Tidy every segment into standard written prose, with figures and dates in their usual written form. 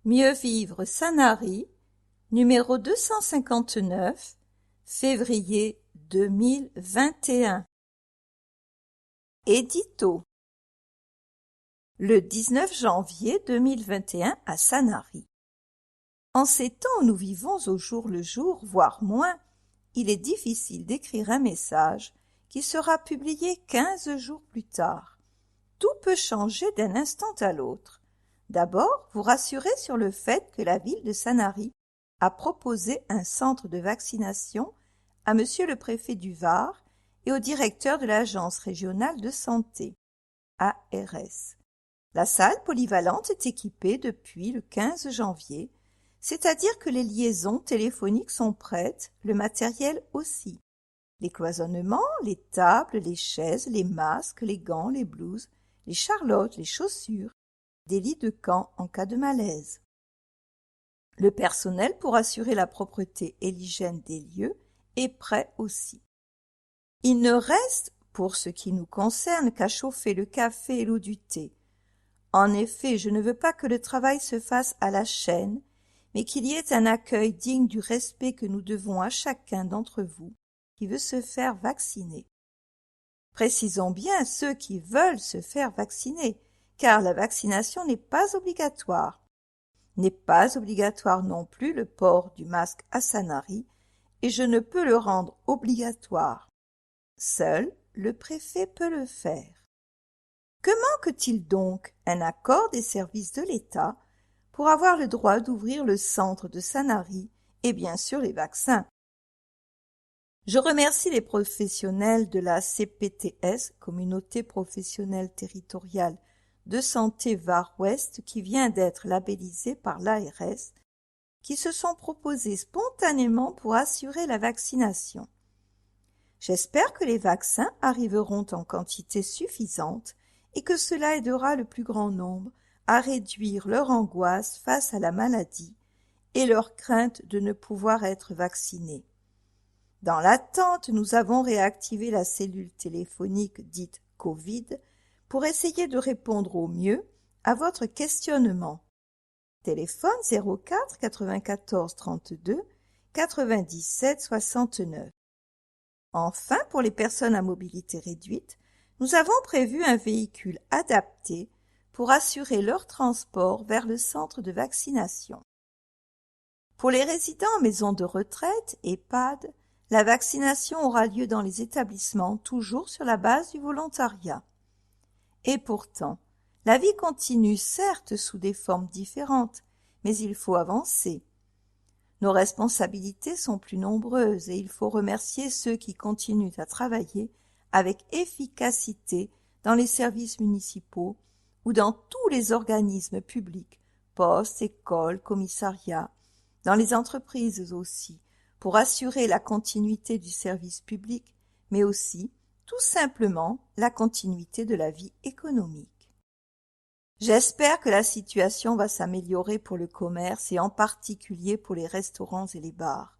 Mieux vivre Sanary, numéro 259, février 2021. Édito. Le 19 janvier 2021 à Sanary. En ces temps où nous vivons au jour le jour, voire moins, il est difficile d'écrire un message qui sera publié 15 jours plus tard. Tout peut changer d'un instant à l'autre. D'abord, vous rassurez sur le fait que la ville de Sanary a proposé un centre de vaccination à monsieur le préfet du Var et au directeur de l'Agence régionale de santé, ARS. La salle polyvalente est équipée depuis le 15 janvier, c'est-à-dire que les liaisons téléphoniques sont prêtes, le matériel aussi. Les cloisonnements, les tables, les chaises, les masques, les gants, les blouses, les charlottes, les chaussures, des lits de camp en cas de malaise. Le personnel pour assurer la propreté et l'hygiène des lieux est prêt aussi. Il ne reste, pour ce qui nous concerne, qu'à chauffer le café et l'eau du thé. En effet, je ne veux pas que le travail se fasse à la chaîne, mais qu'il y ait un accueil digne du respect que nous devons à chacun d'entre vous qui veut se faire vacciner. Précisons bien ceux qui veulent se faire vacciner, car la vaccination n'est pas obligatoire. N'est pas obligatoire non plus le port du masque à Sanary, et je ne peux le rendre obligatoire. Seul le préfet peut le faire. Que manque-t-il donc? Un accord des services de l'État pour avoir le droit d'ouvrir le centre de Sanary et bien sûr les vaccins. Je remercie les professionnels de la CPTS, Communauté professionnelle territoriale de santé Var-Ouest, qui vient d'être labellisée par l'ARS, qui se sont proposés spontanément pour assurer la vaccination. J'espère que les vaccins arriveront en quantité suffisante et que cela aidera le plus grand nombre à réduire leur angoisse face à la maladie et leur crainte de ne pouvoir être vaccinés. Dans l'attente, nous avons réactivé la cellule téléphonique dite Covid pour essayer de répondre au mieux à votre questionnement. Téléphone 04 94 32 97 69. Enfin, pour les personnes à mobilité réduite, nous avons prévu un véhicule adapté pour assurer leur transport vers le centre de vaccination. Pour les résidents en maison de retraite, EHPAD, la vaccination aura lieu dans les établissements toujours sur la base du volontariat. Et pourtant, la vie continue certes sous des formes différentes, mais il faut avancer. Nos responsabilités sont plus nombreuses et il faut remercier ceux qui continuent à travailler avec efficacité dans les services municipaux ou dans tous les organismes publics, postes, écoles, commissariats, dans les entreprises aussi, pour assurer la continuité du service public, mais aussi, tout simplement, la continuité de la vie économique. J'espère que la situation va s'améliorer pour le commerce et en particulier pour les restaurants et les bars.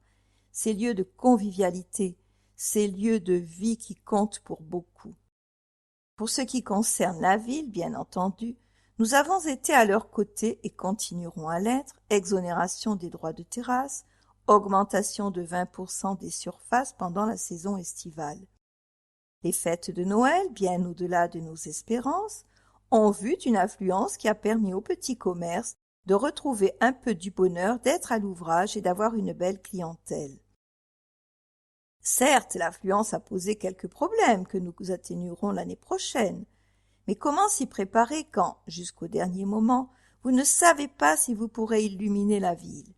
Ces lieux de convivialité, ces lieux de vie qui comptent pour beaucoup. Pour ce qui concerne la ville, bien entendu, nous avons été à leur côté et continuerons à l'être, exonération des droits de terrasse, augmentation de 20% des surfaces pendant la saison estivale. Les fêtes de Noël, bien au-delà de nos espérances, ont vu une affluence qui a permis aux petits commerces de retrouver un peu du bonheur d'être à l'ouvrage et d'avoir une belle clientèle. Certes, l'affluence a posé quelques problèmes que nous atténuerons l'année prochaine, mais comment s'y préparer quand, jusqu'au dernier moment, vous ne savez pas si vous pourrez illuminer la ville?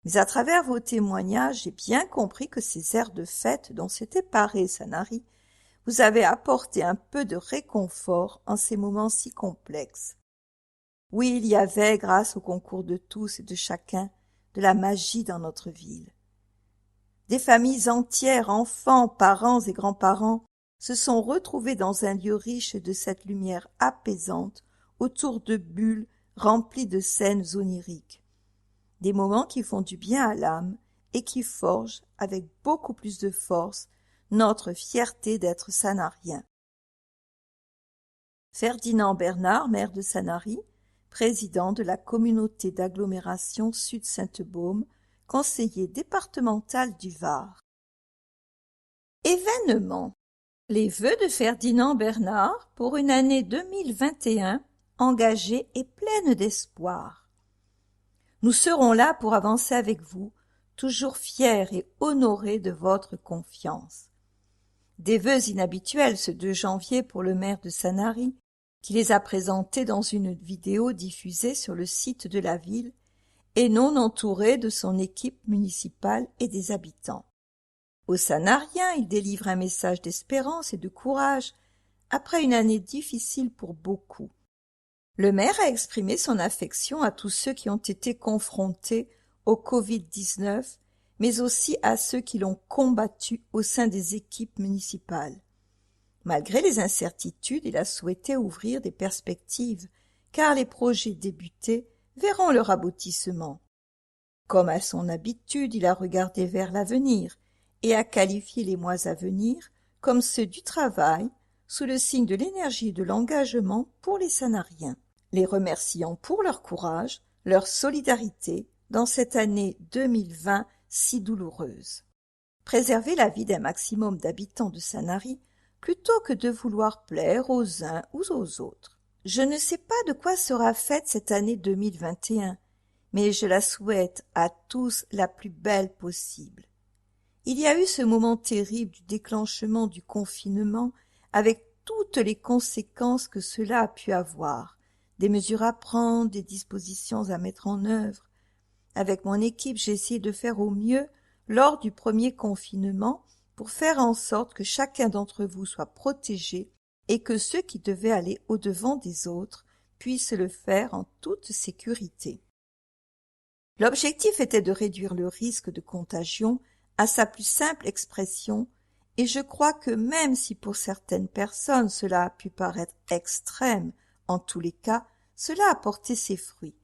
Mais à travers vos témoignages, j'ai bien compris que ces airs de fête dont s'était paré Sanary vous avez apporté un peu de réconfort en ces moments si complexes. Oui, il y avait, grâce au concours de tous et de chacun, de la magie dans notre ville. Des familles entières, enfants, parents et grands-parents, se sont retrouvés dans un lieu riche de cette lumière apaisante, autour de bulles remplies de scènes oniriques. Des moments qui font du bien à l'âme et qui forgent, avec beaucoup plus de force, notre fierté d'être sanariens. Ferdinand Bernard, maire de Sanary, président de la communauté d'agglomération Sud-Sainte-Baume, conseiller départemental du Var. Événement. Les vœux de Ferdinand Bernard pour une année 2021 engagée et pleine d'espoir. Nous serons là pour avancer avec vous, toujours fiers et honorés de votre confiance. Des vœux inhabituels ce 2 janvier pour le maire de Sanary, qui les a présentés dans une vidéo diffusée sur le site de la ville et non entouré de son équipe municipale et des habitants. Aux Sanariens, il délivre un message d'espérance et de courage après une année difficile pour beaucoup. Le maire a exprimé son affection à tous ceux qui ont été confrontés au Covid-19, mais aussi à ceux qui l'ont combattu au sein des équipes municipales. Malgré les incertitudes, il a souhaité ouvrir des perspectives, car les projets débutés verront leur aboutissement. Comme à son habitude, il a regardé vers l'avenir et a qualifié les mois à venir comme ceux du travail, sous le signe de l'énergie et de l'engagement pour les Sanariens, les remerciant pour leur courage, leur solidarité dans cette année 2020 si douloureuse. Préserver la vie d'un maximum d'habitants de Sanary plutôt que de vouloir plaire aux uns ou aux autres. Je ne sais pas de quoi sera faite cette année 2021, mais je la souhaite à tous la plus belle possible. Il y a eu ce moment terrible du déclenchement du confinement avec toutes les conséquences que cela a pu avoir, des mesures à prendre, des dispositions à mettre en œuvre. Avec mon équipe, j'ai essayé de faire au mieux lors du premier confinement pour faire en sorte que chacun d'entre vous soit protégé et que ceux qui devaient aller au-devant des autres puissent le faire en toute sécurité. L'objectif était de réduire le risque de contagion à sa plus simple expression, et je crois que même si pour certaines personnes cela a pu paraître extrême, en tous les cas, cela a porté ses fruits.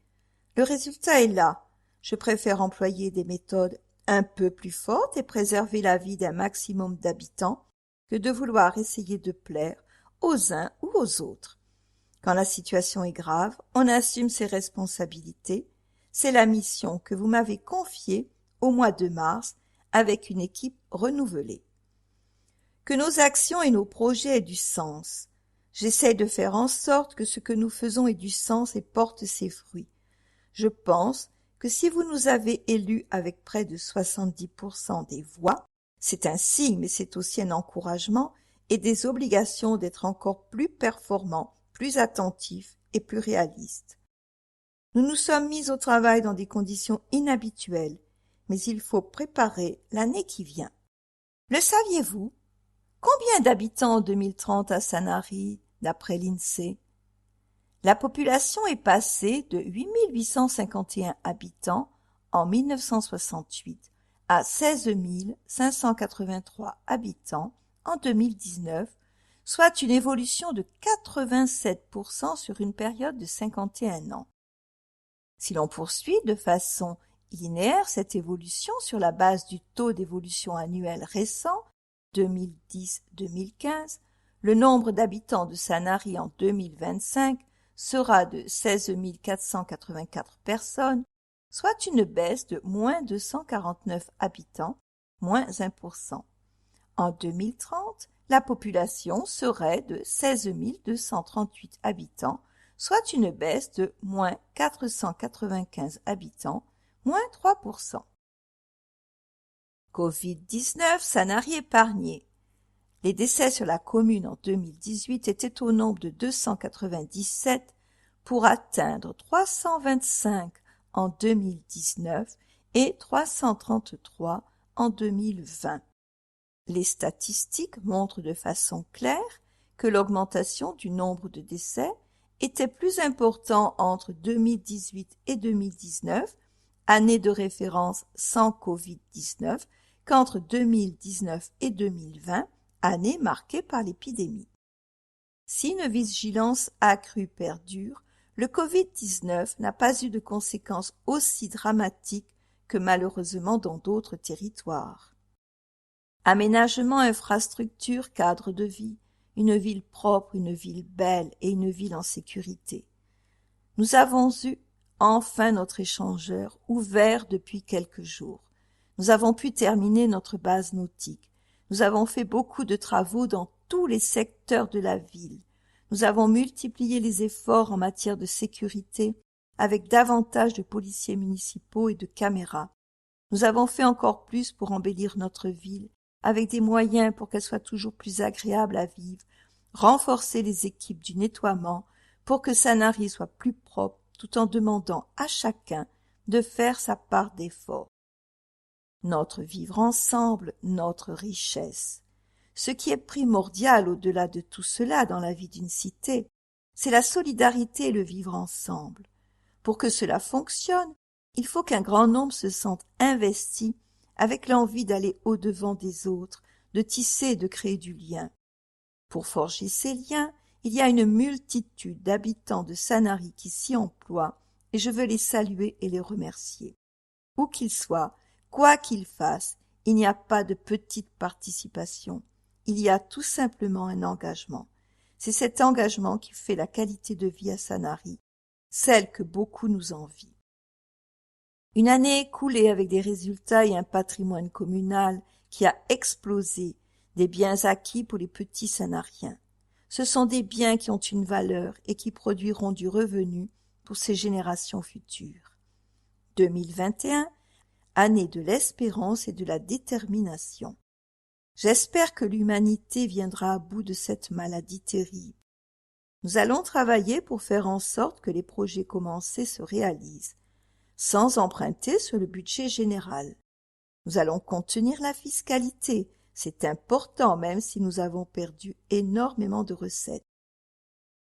Le résultat est là. Je préfère employer des méthodes un peu plus fortes et préserver la vie d'un maximum d'habitants que de vouloir essayer de plaire aux uns ou aux autres. Quand la situation est grave, on assume ses responsabilités. C'est la mission que vous m'avez confiée au mois de mars avec une équipe renouvelée. Que nos actions et nos projets aient du sens. J'essaie de faire en sorte que ce que nous faisons ait du sens et porte ses fruits. Je pense que si vous nous avez élus avec près de 70% des voix, c'est un signe, mais c'est aussi un encouragement et des obligations d'être encore plus performants, plus attentifs et plus réalistes. Nous nous sommes mis au travail dans des conditions inhabituelles, mais il faut préparer l'année qui vient. Le saviez-vous? Combien d'habitants en 2030 à Sanary, d'après l'INSEE? La population est passée de 8 851 habitants en 1968 à 16 583 habitants en 2019, soit une évolution de 87% sur une période de 51 ans. Si l'on poursuit de façon linéaire cette évolution sur la base du taux d'évolution annuel récent 2010-2015, le nombre d'habitants de Sanary en 2025 sera de 16 484 personnes, soit une baisse de moins 249 habitants, moins 1%. En 2030, la population serait de 16 238 habitants, soit une baisse de moins 495 habitants, moins 3%. Covid-19, Sanary épargné. Les décès sur la commune en 2018 étaient au nombre de 297 pour atteindre 325 en 2019 et 333 en 2020. Les statistiques montrent de façon claire que l'augmentation du nombre de décès était plus important entre 2018 et 2019, année de référence sans Covid-19, qu'entre 2019 et 2020, année marquée par l'épidémie. Si une vigilance accrue perdure, le Covid-19 n'a pas eu de conséquences aussi dramatiques que malheureusement dans d'autres territoires. Aménagement, infrastructures, cadre de vie, une ville propre, une ville belle et une ville en sécurité. Nous avons eu enfin notre échangeur ouvert depuis quelques jours. Nous avons pu terminer notre base nautique. Nous avons fait beaucoup de travaux dans tous les secteurs de la ville. Nous avons multiplié les efforts en matière de sécurité avec davantage de policiers municipaux et de caméras. Nous avons fait encore plus pour embellir notre ville, avec des moyens pour qu'elle soit toujours plus agréable à vivre, renforcer les équipes du nettoiement pour que Sanary soit plus propre, tout en demandant à chacun de faire sa part d'effort. Notre vivre ensemble, notre richesse. Ce qui est primordial au-delà de tout cela dans la vie d'une cité, c'est la solidarité et le vivre ensemble. Pour que cela fonctionne, il faut qu'un grand nombre se sente investi avec l'envie d'aller au-devant des autres, de tisser et de créer du lien. Pour forger ces liens, il y a une multitude d'habitants de Sanary qui s'y emploient et je veux les saluer et les remercier. Où qu'ils soient, quoi qu'ils fassent, il n'y a pas de petite participation. Il y a tout simplement un engagement. C'est cet engagement qui fait la qualité de vie à Sanary, celle que beaucoup nous envient. Une année écoulée avec des résultats et un patrimoine communal qui a explosé, des biens acquis pour les petits Sanariens. Ce sont des biens qui ont une valeur et qui produiront du revenu pour ces générations futures. 2021, année de l'espérance et de la détermination. J'espère que l'humanité viendra à bout de cette maladie terrible. Nous allons travailler pour faire en sorte que les projets commencés se réalisent, sans emprunter sur le budget général. Nous allons contenir la fiscalité, c'est important même si nous avons perdu énormément de recettes.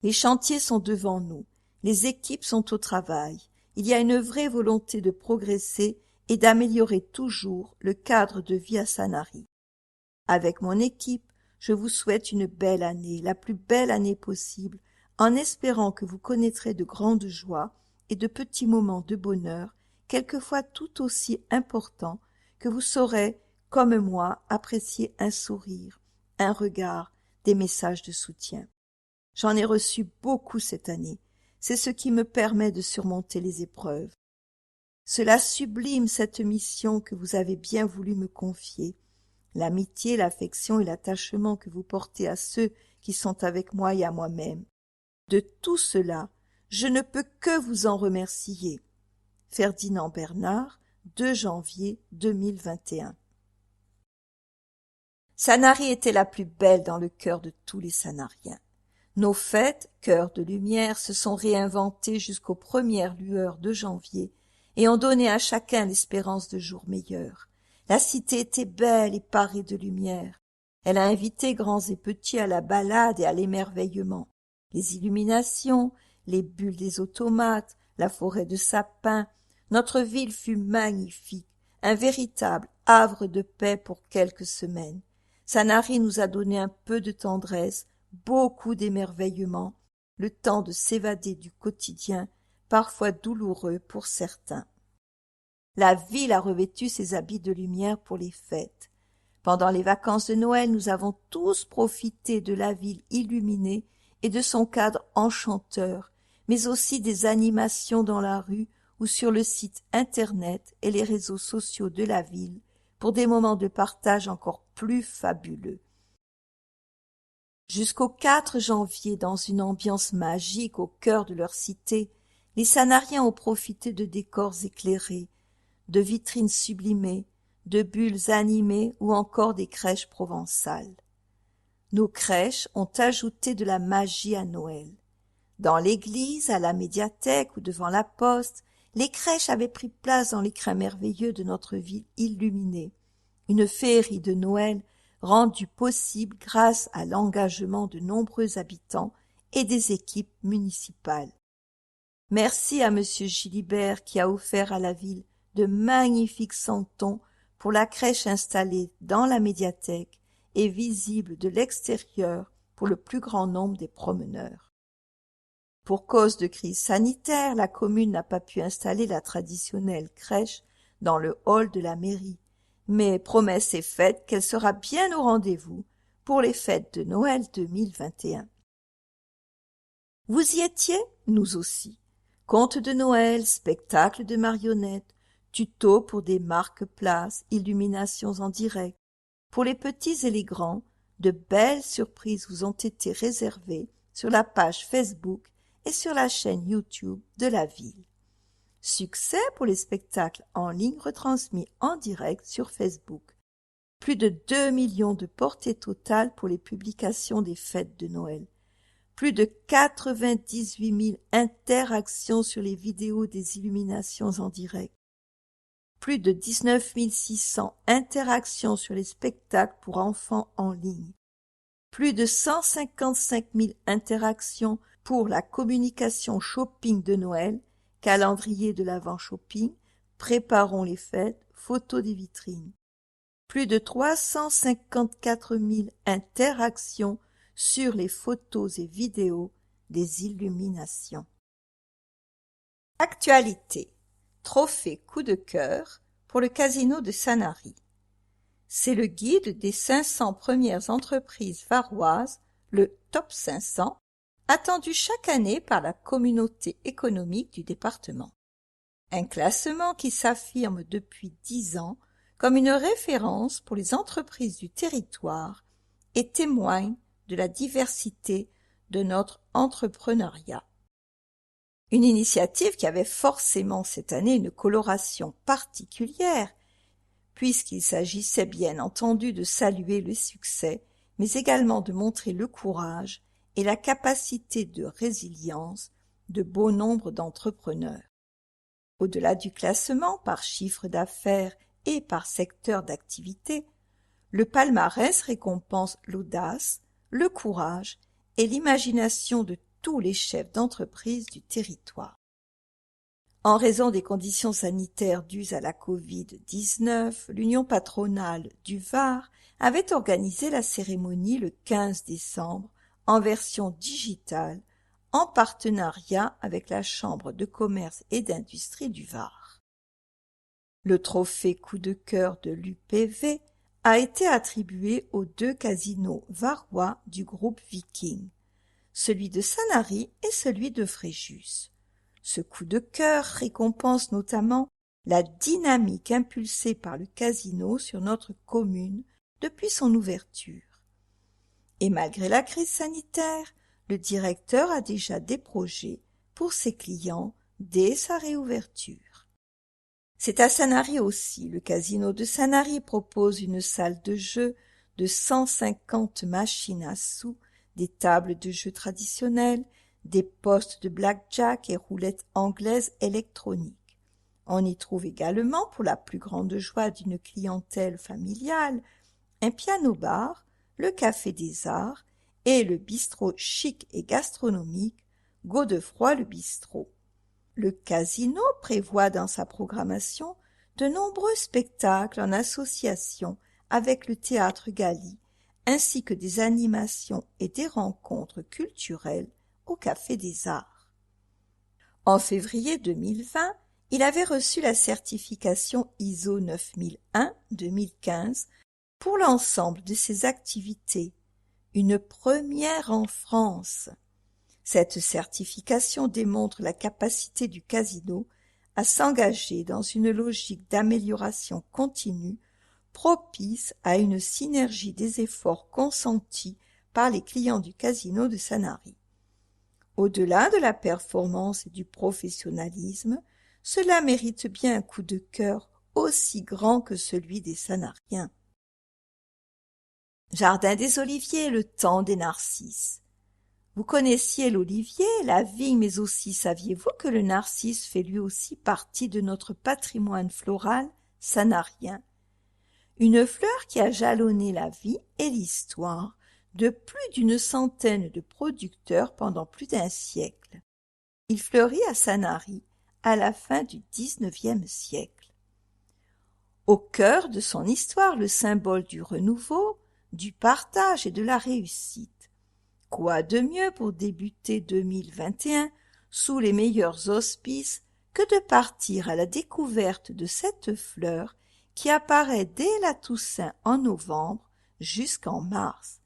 Les chantiers sont devant nous, les équipes sont au travail, il y a une vraie volonté de progresser et d'améliorer toujours le cadre de vie à Sanary. Avec mon équipe, je vous souhaite une belle année, la plus belle année possible, en espérant que vous connaîtrez de grandes joies et de petits moments de bonheur, quelquefois tout aussi importants, que vous saurez, comme moi, apprécier un sourire, un regard, des messages de soutien. J'en ai reçu beaucoup cette année. C'est ce qui me permet de surmonter les épreuves. Cela sublime cette mission que vous avez bien voulu me confier. L'amitié, l'affection et l'attachement que vous portez à ceux qui sont avec moi et à moi-même. De tout cela, je ne peux que vous en remercier. Ferdinand Bernard, 2 janvier 2021. Sanary était la plus belle dans le cœur de tous les Sanariens. Nos fêtes, cœurs de lumière, se sont réinventées jusqu'aux premières lueurs de janvier et ont donné à chacun l'espérance de jours meilleurs. La cité était belle et parée de lumière. Elle a invité grands et petits à la balade et à l'émerveillement. Les illuminations, les bulles des automates, la forêt de sapins, notre ville fut magnifique, un véritable havre de paix pour quelques semaines. Sanary nous a donné un peu de tendresse, beaucoup d'émerveillement, le temps de s'évader du quotidien, parfois douloureux pour certains. La ville a revêtu ses habits de lumière pour les fêtes. Pendant les vacances de Noël, nous avons tous profité de la ville illuminée et de son cadre enchanteur, mais aussi des animations dans la rue ou sur le site internet et les réseaux sociaux de la ville pour des moments de partage encore plus fabuleux. Jusqu'au 4 janvier, dans une ambiance magique au cœur de leur cité, les Sanariens ont profité de décors éclairés, de vitrines sublimées, de bulles animées ou encore des crèches provençales. Nos crèches ont ajouté de la magie à Noël. Dans l'église, à la médiathèque ou devant la poste, les crèches avaient pris place dans l'écrin merveilleux de notre ville illuminée. Une féerie de Noël rendue possible grâce à l'engagement de nombreux habitants et des équipes municipales. Merci à monsieur Gilibert qui a offert à la ville de magnifiques santons pour la crèche installée dans la médiathèque et visible de l'extérieur pour le plus grand nombre des promeneurs. Pour cause de crise sanitaire, la commune n'a pas pu installer la traditionnelle crèche dans le hall de la mairie, mais promesse est faite qu'elle sera bien au rendez-vous pour les fêtes de Noël 2021. Vous y étiez, nous aussi. Contes de Noël, spectacles de marionnettes, tutos pour des marque-places, illuminations en direct. Pour les petits et les grands, de belles surprises vous ont été réservées sur la page Facebook et sur la chaîne YouTube de la ville. Succès pour les spectacles en ligne retransmis en direct sur Facebook. Plus de 2 millions de portées totales pour les publications des fêtes de Noël. Plus de 98 000 interactions sur les vidéos des illuminations en direct. Plus de 19 600 interactions sur les spectacles pour enfants en ligne. Plus de 155 000 interactions pour la communication shopping de Noël, calendrier de l'Avent shopping, préparons les fêtes, photos des vitrines. Plus de 354 000 interactions sur les photos et vidéos des illuminations. Actualité. Trophée coup de cœur pour le casino de Sanary. C'est le guide des 500 premières entreprises varoises, le Top 500, attendu chaque année par la communauté économique du département. Un classement qui s'affirme depuis 10 ans comme une référence pour les entreprises du territoire et témoigne de la diversité de notre entrepreneuriat. Une initiative qui avait forcément cette année une coloration particulière, puisqu'il s'agissait bien entendu de saluer le succès, mais également de montrer le courage et la capacité de résilience de bon nombre d'entrepreneurs. Au-delà du classement par chiffre d'affaires et par secteur d'activité, le palmarès récompense l'audace, le courage et l'imagination de tous les chefs d'entreprise du territoire. En raison des conditions sanitaires dues à la Covid-19, l'Union patronale du Var avait organisé la cérémonie le 15 décembre en version digitale en partenariat avec la Chambre de commerce et d'industrie du Var. Le trophée coup de cœur de l'UPV a été attribué aux 2 casinos varois du groupe Viking, celui de Sanary et celui de Fréjus. Ce coup de cœur récompense notamment la dynamique impulsée par le casino sur notre commune depuis son ouverture. Et malgré la crise sanitaire, le directeur a déjà des projets pour ses clients dès sa réouverture. C'est à Sanary aussi. Le casino de Sanary propose une salle de jeu de 150 machines à sous, des tables de jeu traditionnelles, des postes de blackjack et roulettes anglaises électroniques. On y trouve également, pour la plus grande joie d'une clientèle familiale, un piano-bar, le Café des Arts et le bistrot chic et gastronomique Godefroy le Bistrot. Le casino prévoit dans sa programmation de nombreux spectacles en association avec le Théâtre Galy, ainsi que des animations et des rencontres culturelles au Café des Arts. En février 2020, il avait reçu la certification ISO 9001-2015 pour l'ensemble de ses activités, une première en France. Cette certification démontre la capacité du casino à s'engager dans une logique d'amélioration continue propice à une synergie des efforts consentis par les clients du casino de Sanary. Au-delà de la performance et du professionnalisme, cela mérite bien un coup de cœur aussi grand que celui des Sanariens. Jardin des Oliviers, le temps des narcisses. Vous connaissiez l'olivier, la vigne, mais aussi saviez-vous que le narcisse fait lui aussi partie de notre patrimoine floral sanarien? Une fleur qui a jalonné la vie et l'histoire de plus d'une centaine de producteurs pendant plus d'un siècle. Il fleurit à Sanary à la fin du XIXe siècle. Au cœur de son histoire, le symbole du renouveau, du partage et de la réussite. Quoi de mieux pour débuter 2021 sous les meilleurs auspices que de partir à la découverte de cette fleur qui apparaît dès la Toussaint en novembre jusqu'en mars.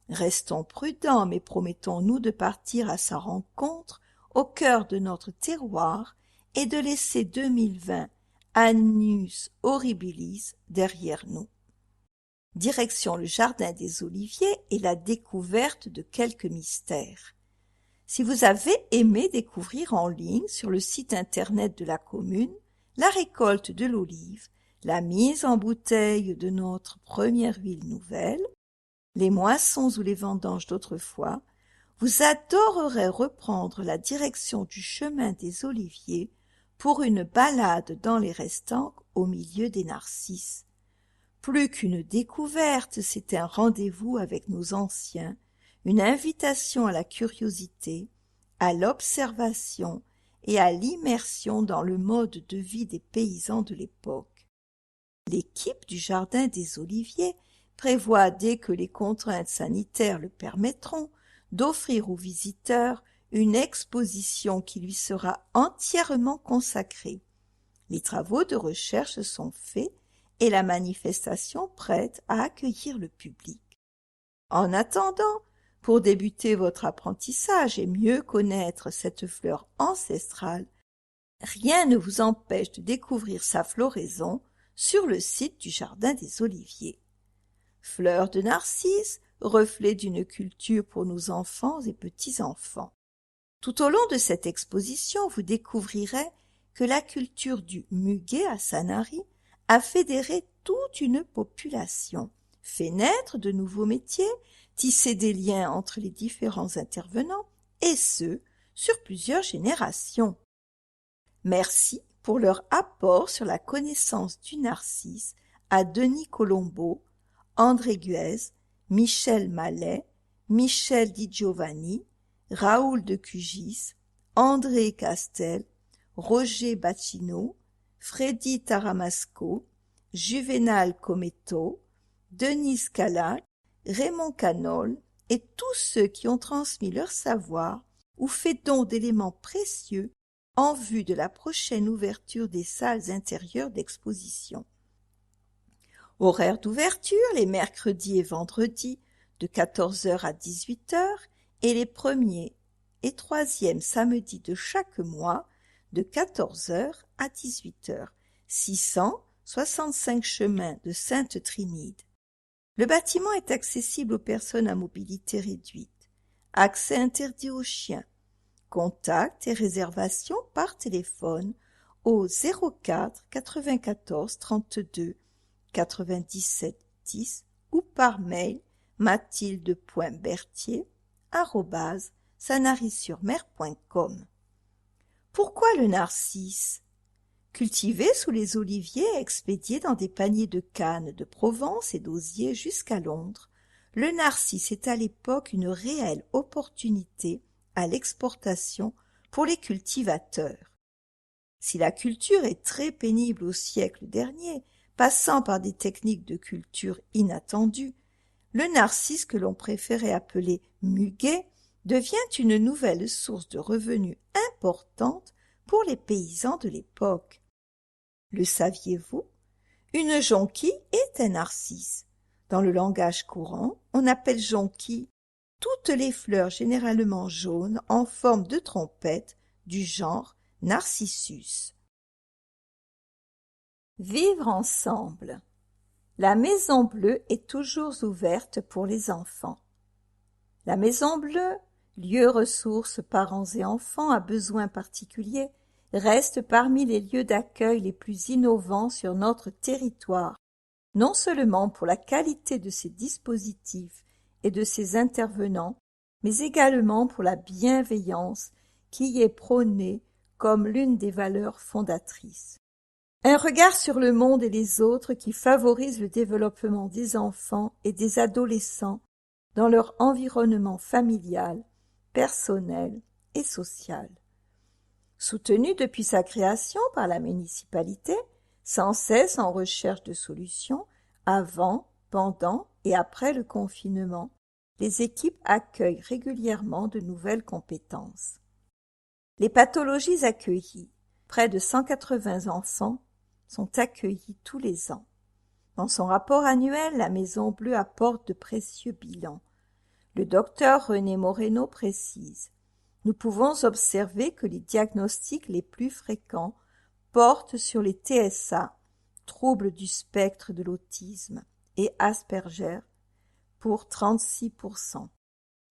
Restons prudents, mais promettons-nous de partir à sa rencontre au cœur de notre terroir et de laisser 2020 annus horribilis derrière nous. Direction le jardin des Oliviers et la découverte de quelques mystères. Si vous avez aimé découvrir en ligne sur le site internet de la commune la récolte de l'olive, la mise en bouteille de notre première huile nouvelle, les moissons ou les vendanges d'autrefois, vous adorerez reprendre la direction du chemin des Oliviers pour une balade dans les restants au milieu des narcisses. Plus qu'une découverte, c'est un rendez-vous avec nos anciens, une invitation à la curiosité, à l'observation et à l'immersion dans le mode de vie des paysans de l'époque. L'équipe du Jardin des Oliviers prévoit, dès que les contraintes sanitaires le permettront, d'offrir aux visiteurs une exposition qui lui sera entièrement consacrée. Les travaux de recherche sont faits et la manifestation prête à accueillir le public. En attendant, pour débuter votre apprentissage et mieux connaître cette fleur ancestrale, rien ne vous empêche de découvrir sa floraison sur le site du Jardin des Oliviers. Fleurs de narcisse, reflet d'une culture pour nos enfants et petits-enfants. Tout au long de cette exposition, vous découvrirez que la culture du muguet à Sanary a fédéré toute une population, fait naître de nouveaux métiers, tissé des liens entre les différents intervenants, et ce, sur plusieurs générations. Merci pour leur apport sur la connaissance du narcisse à Denis Colombo, André Guez, Michel Mallet, Michel Di Giovanni, Raoul de Cugis, André Castel, Roger Bacino, Freddy Taramasco, Juvenal Cometto, Denis Calac, Raymond Canol et tous ceux qui ont transmis leur savoir ou fait don d'éléments précieux en vue de la prochaine ouverture des salles intérieures d'exposition. Horaire d'ouverture les mercredis et vendredis de 14h à 18h et les premiers et troisièmes samedis de chaque mois de 14h à 18h, 665 chemin de Sainte-Trinide. Le bâtiment est accessible aux personnes à mobilité réduite. Accès interdit aux chiens. Contacts et réservations par téléphone au 04 94 32 97 10 ou par mail mathilde.berthier@sanary-sur-mer.com. Pourquoi le narcisse? Cultivé sous les oliviers et expédié dans des paniers de cannes de Provence et d'osier jusqu'à Londres, le narcisse est à l'époque une réelle opportunité à l'exportation pour les cultivateurs. Si la culture est très pénible au siècle dernier, passant par des techniques de culture inattendues, le narcisse que l'on préférait appeler muguet devient une nouvelle source de revenus importante pour les paysans de l'époque. Le saviez-vous? Une jonquille est un narcisse. Dans le langage courant, on appelle jonquille toutes les fleurs généralement jaunes en forme de trompette du genre Narcissus. Vivre ensemble. La Maison Bleue est toujours ouverte pour les enfants. La Maison Bleue, lieu ressource parents et enfants à besoins particuliers, reste parmi les lieux d'accueil les plus innovants sur notre territoire, non seulement pour la qualité de ses dispositifs et de ses intervenants, mais également pour la bienveillance qui y est prônée comme l'une des valeurs fondatrices. Un regard sur le monde et les autres qui favorise le développement des enfants et des adolescents dans leur environnement familial, personnel et social. Soutenu depuis sa création par la municipalité, sans cesse en recherche de solutions, avant, pendant et après le confinement, les équipes accueillent régulièrement de nouvelles compétences. Les pathologies accueillies, près de 180 enfants, sont accueillis tous les ans. Dans son rapport annuel, la Maison Bleue apporte de précieux bilans. Le docteur René Moreno précise: Nous pouvons observer que les diagnostics les plus fréquents portent sur les TSA, troubles du spectre de l'autisme, et Asperger, pour 36%.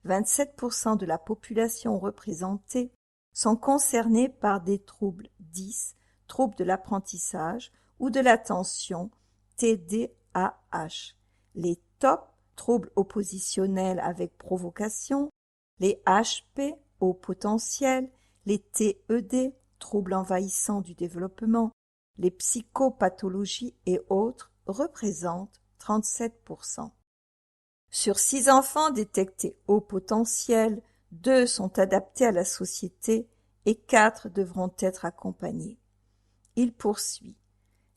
27% de la population représentée sont concernés par des troubles 10, troubles de l'apprentissage ou de l'attention, TDAH. Les TOP, troubles oppositionnels avec provocation, les HP, haut potentiel, les TED, troubles envahissants du développement, les psychopathologies et autres représentent 37%. Sur 6 enfants détectés haut potentiel, 2 sont adaptés à la société et 4 devront être accompagnés. Il poursuit.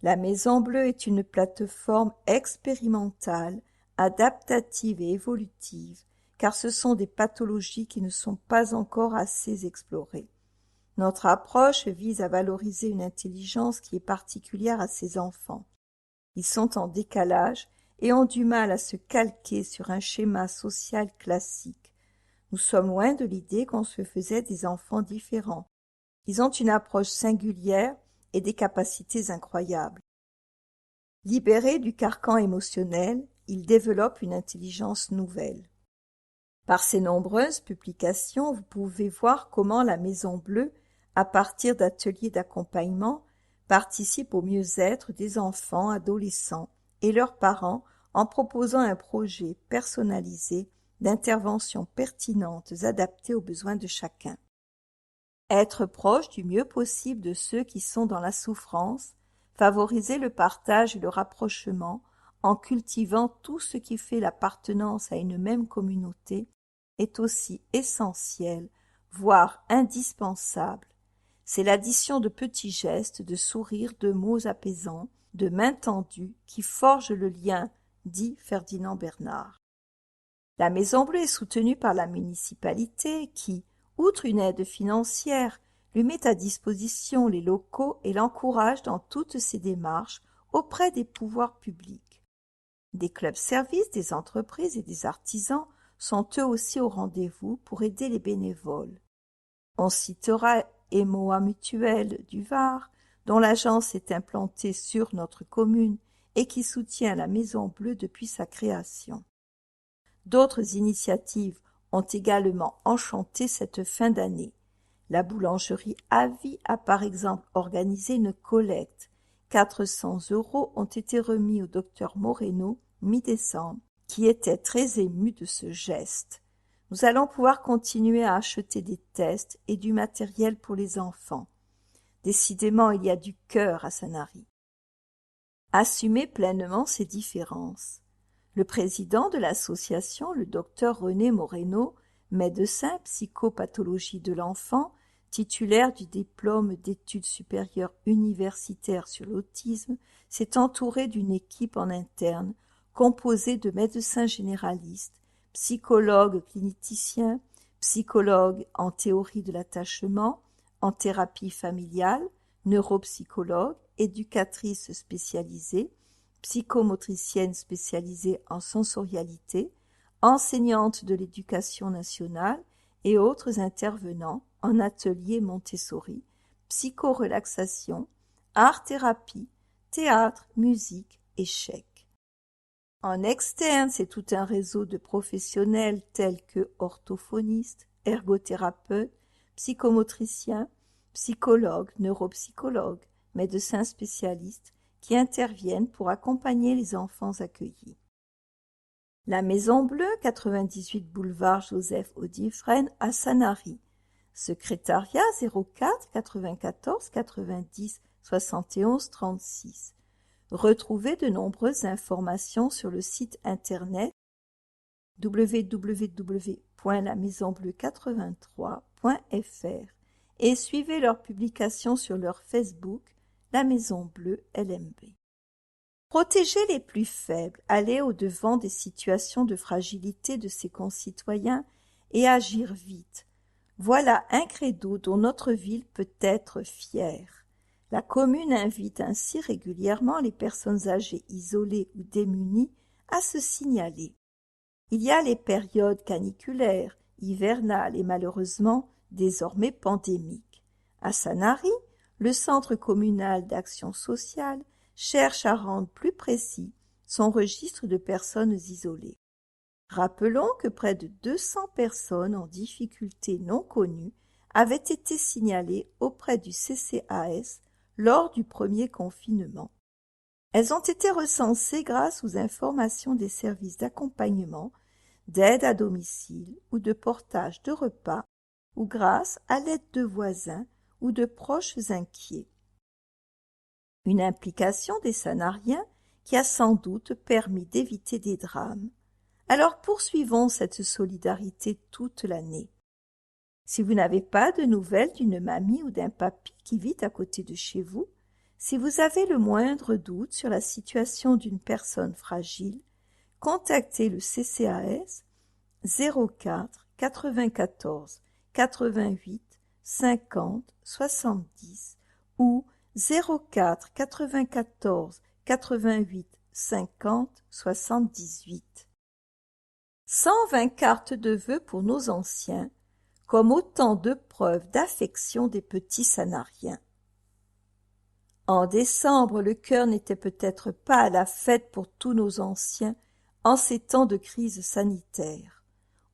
La Maison Bleue est une plateforme expérimentale, adaptative et évolutive, car ce sont des pathologies qui ne sont pas encore assez explorées. Notre approche vise à valoriser une intelligence qui est particulière à ces enfants. Ils sont en décalage et ont du mal à se calquer sur un schéma social classique. Nous sommes loin de l'idée qu'on se faisait des enfants différents. Ils ont une approche singulière et des capacités incroyables. Libérés du carcan émotionnel, ils développent une intelligence nouvelle. Par ces nombreuses publications, vous pouvez voir comment la Maison Bleue, à partir d'ateliers d'accompagnement, participe au mieux-être des enfants, adolescents et leurs parents en proposant un projet personnalisé d'interventions pertinentes adaptées aux besoins de chacun. Être proche du mieux possible de ceux qui sont dans la souffrance, favoriser le partage et le rapprochement en cultivant tout ce qui fait l'appartenance à une même communauté est aussi essentiel, voire indispensable. C'est l'addition de petits gestes, de sourires, de mots apaisants, de mains tendues qui forgent le lien, dit Ferdinand Bernard. La Maison Bleue est soutenue par la municipalité qui, outre une aide financière, lui met à disposition les locaux et l'encourage dans toutes ses démarches auprès des pouvoirs publics. Des clubs-services, des entreprises et des artisans sont eux aussi au rendez-vous pour aider les bénévoles. On citera Emoa Mutuelle du Var, dont l'agence est implantée sur notre commune et qui soutient la Maison Bleue depuis sa création. D'autres initiatives ont également enchanté cette fin d'année. La boulangerie Avis a par exemple organisé une collecte. 400 € ont été remis au docteur Moreno mi-décembre, qui était très ému de ce geste. Nous allons pouvoir continuer à acheter des tests et du matériel pour les enfants. Décidément, il y a du cœur à Sanary. Assumer pleinement ces différences. Le président de l'association, le docteur René Moreno, médecin psychopathologie de l'enfant, titulaire du diplôme d'études supérieures universitaires sur l'autisme, s'est entouré d'une équipe en interne composée de médecins généralistes, psychologues cliniciens, psychologues en théorie de l'attachement, en thérapie familiale, neuropsychologues, éducatrices spécialisées, psychomotricienne spécialisée en sensorialité, enseignante de l'éducation nationale et autres intervenants en ateliers Montessori, psychorelaxation, art-thérapie, théâtre, musique et chèques. En externe, c'est tout un réseau de professionnels tels que orthophonistes, ergothérapeutes, psychomotriciens, psychologues, neuropsychologues, médecins spécialistes, qui interviennent pour accompagner les enfants accueillis. La Maison Bleue, 98 boulevard Joseph Audifresne à Sanary. Secrétariat 04 94 90 71 36. Retrouvez de nombreuses informations sur le site internet www.lamaisonbleu83.fr et suivez leurs publications sur leur Facebook La Maison Bleue LMB. Protéger les plus faibles, aller au-devant des situations de fragilité de ses concitoyens et agir vite. Voilà un credo dont notre ville peut être fière. La commune invite ainsi régulièrement les personnes âgées isolées ou démunies à se signaler. Il y a les périodes caniculaires, hivernales et malheureusement désormais pandémique. À Sanary, le Centre communal d'action sociale cherche à rendre plus précis son registre de personnes isolées. Rappelons que près de 200 personnes en difficulté non connues avaient été signalées auprès du CCAS lors du premier confinement. Elles ont été recensées grâce aux informations des services d'accompagnement, d'aide à domicile ou de portage de repas, ou grâce à l'aide de voisins ou de proches inquiets. Une implication des Sanariens qui a sans doute permis d'éviter des drames. Alors poursuivons cette solidarité toute l'année. Si vous n'avez pas de nouvelles d'une mamie ou d'un papy qui vit à côté de chez vous, si vous avez le moindre doute sur la situation d'une personne fragile, contactez le CCAS 04 94 88 50 70 ou 04 94 88 50 78. 120 cartes de vœux pour nos anciens, comme autant de preuves d'affection des petits Sanariens. En décembre, le cœur n'était peut-être pas à la fête pour tous nos anciens en ces temps de crise sanitaire.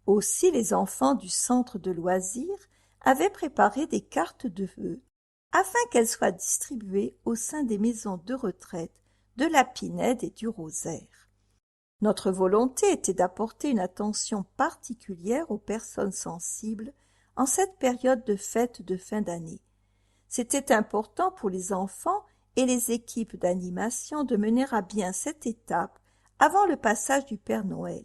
Aussi les enfants du centre de loisirs avaient préparé des cartes de vœux afin qu'elles soient distribuées au sein des maisons de retraite de la Pinède et du Rosaire. Notre volonté était d'apporter une attention particulière aux personnes sensibles en cette période de fête de fin d'année. C'était important pour les enfants et les équipes d'animation de mener à bien cette étape avant le passage du Père Noël.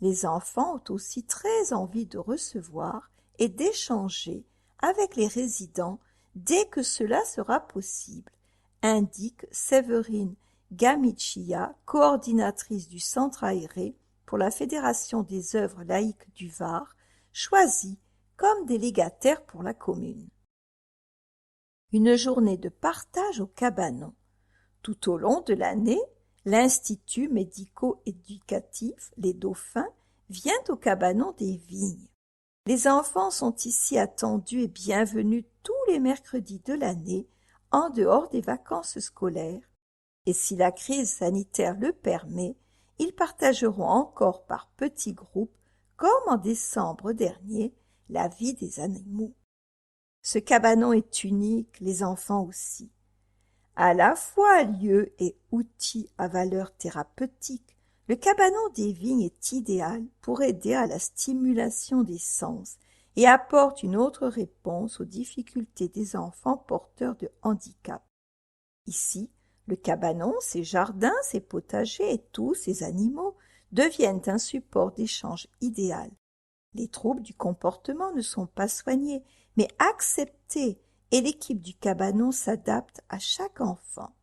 Les enfants ont aussi très envie de recevoir et d'échanger avec les résidents dès que cela sera possible, indique Séverine Gamichia, coordinatrice du centre aéré pour la Fédération des œuvres laïques du Var, choisie comme délégataire pour la commune. Une journée de partage au cabanon. Tout au long de l'année, l'Institut médico-éducatif Les Dauphins vient au cabanon des Vignes. Les enfants sont ici attendus et bienvenus tous les mercredis de l'année, en dehors des vacances scolaires. Et si la crise sanitaire le permet, ils partageront encore par petits groupes, comme en décembre dernier, la vie des animaux. Ce cabanon est unique, les enfants aussi. À la fois lieu et outil à valeur thérapeutique, le cabanon des Vignes est idéal pour aider à la stimulation des sens et apporte une autre réponse aux difficultés des enfants porteurs de handicap. Ici, le cabanon, ses jardins, ses potagers et tous ses animaux deviennent un support d'échange idéal. Les troubles du comportement ne sont pas soignés, mais acceptés, et l'équipe du cabanon s'adapte à chaque enfant.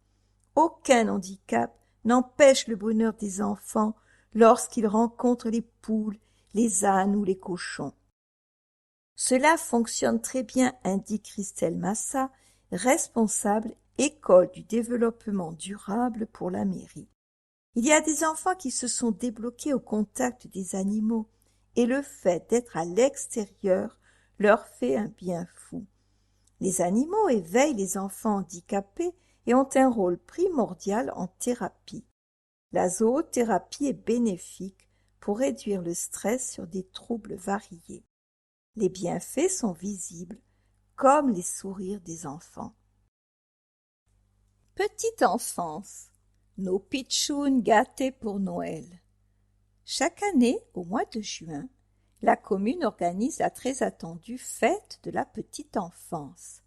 Aucun handicap n'empêche le bonheur des enfants lorsqu'ils rencontrent les poules, les ânes ou les cochons. Cela fonctionne très bien, indique Christelle Massa, responsable École du développement durable pour la mairie. Il y a des enfants qui se sont débloqués au contact des animaux, et le fait d'être à l'extérieur leur fait un bien fou. Les animaux éveillent les enfants handicapés et ont un rôle primordial en thérapie. La zoothérapie est bénéfique pour réduire le stress sur des troubles variés. Les bienfaits sont visibles, comme les sourires des enfants. Petite enfance, nos pitchounes gâtés pour Noël. Chaque année, au mois de juin, la commune organise la très attendue fête de la petite enfance.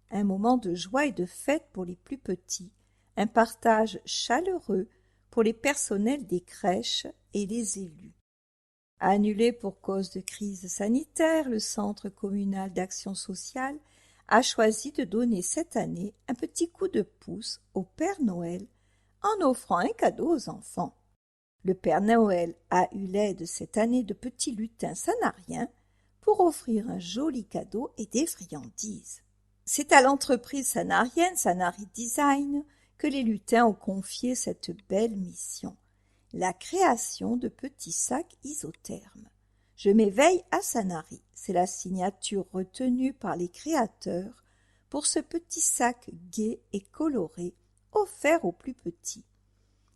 Un moment de joie et de fête pour les plus petits, un partage chaleureux pour les personnels des crèches et les élus. Annulé pour cause de crise sanitaire, le Centre communal d'action sociale a choisi de donner cette année un petit coup de pouce au Père Noël en offrant un cadeau aux enfants. Le Père Noël a eu l'aide cette année de petits lutins sanariens pour offrir un joli cadeau et des friandises. C'est à l'entreprise sanarienne Sanary Design que les lutins ont confié cette belle mission, la création de petits sacs isothermes. Je m'éveille à Sanary. C'est la signature retenue par les créateurs pour ce petit sac gai et coloré offert aux plus petits.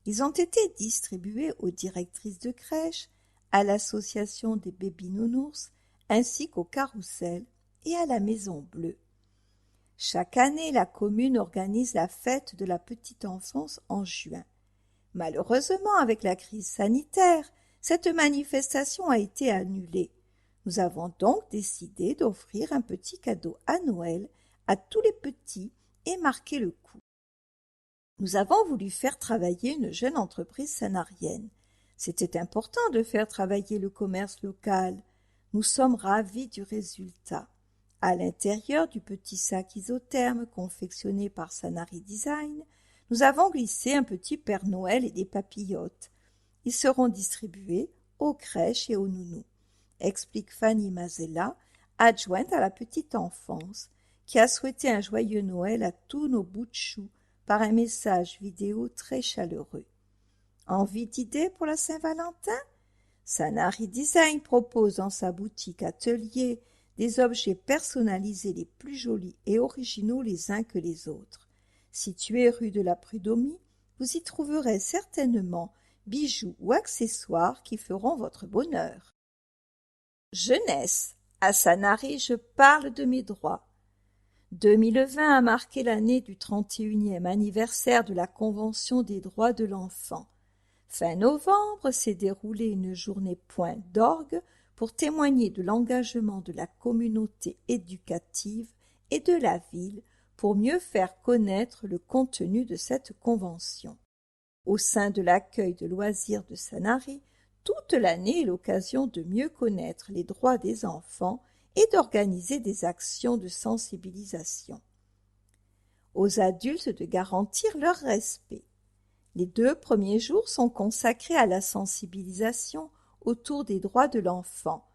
Ils ont été distribués aux directrices de crèche, à l'association des baby-nounours, ainsi qu'au Carrousel et à la Maison Bleue. Chaque année, la commune organise la fête de la petite enfance en juin. Malheureusement, avec la crise sanitaire, cette manifestation a été annulée. Nous avons donc décidé d'offrir un petit cadeau à Noël à tous les petits et marquer le coup. Nous avons voulu faire travailler une jeune entreprise sanarienne. C'était important de faire travailler le commerce local. Nous sommes ravis du résultat. À l'intérieur du petit sac isotherme confectionné par Sanary Design, nous avons glissé un petit Père Noël et des papillotes. Ils seront distribués aux crèches et aux nounous, explique Fanny Mazella, adjointe à la petite enfance, qui a souhaité un joyeux Noël à tous nos bouts de chou par un message vidéo très chaleureux. Envie d'idées pour la Saint-Valentin? Sanary Design propose dans sa boutique atelier des objets personnalisés les plus jolis et originaux les uns que les autres. Situé rue de la Prud'homie, vous y trouverez certainement bijoux ou accessoires qui feront votre bonheur. Jeunesse. À Sanary, je parle de mes droits. 2020 a marqué l'année du 31e anniversaire de la Convention des droits de l'enfant. Fin novembre s'est déroulée une journée point d'orgue pour témoigner de l'engagement de la communauté éducative et de la ville pour mieux faire connaître le contenu de cette convention. Au sein de l'accueil de loisirs de Sanary, toute l'année est l'occasion de mieux connaître les droits des enfants et d'organiser des actions de sensibilisation. Aux adultes de garantir leur respect. Les 2 premiers jours sont consacrés à la sensibilisation autour des droits de l'enfant.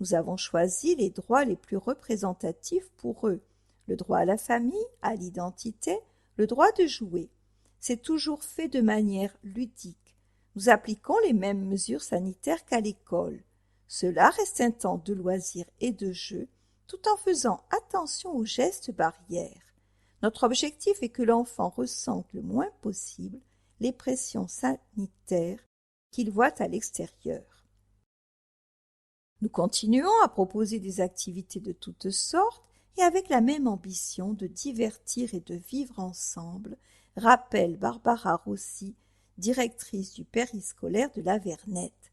Nous avons choisi les droits les plus représentatifs pour eux. Le droit à la famille, à l'identité, le droit de jouer. C'est toujours fait de manière ludique. Nous appliquons les mêmes mesures sanitaires qu'à l'école. Cela reste un temps de loisirs et de jeu, tout en faisant attention aux gestes barrières. Notre objectif est que l'enfant ressente le moins possible les pressions sanitaires qu'il voit à l'extérieur. Nous continuons à proposer des activités de toutes sortes et avec la même ambition de divertir et de vivre ensemble, rappelle Barbara Rossi, directrice du périscolaire de la Vernette.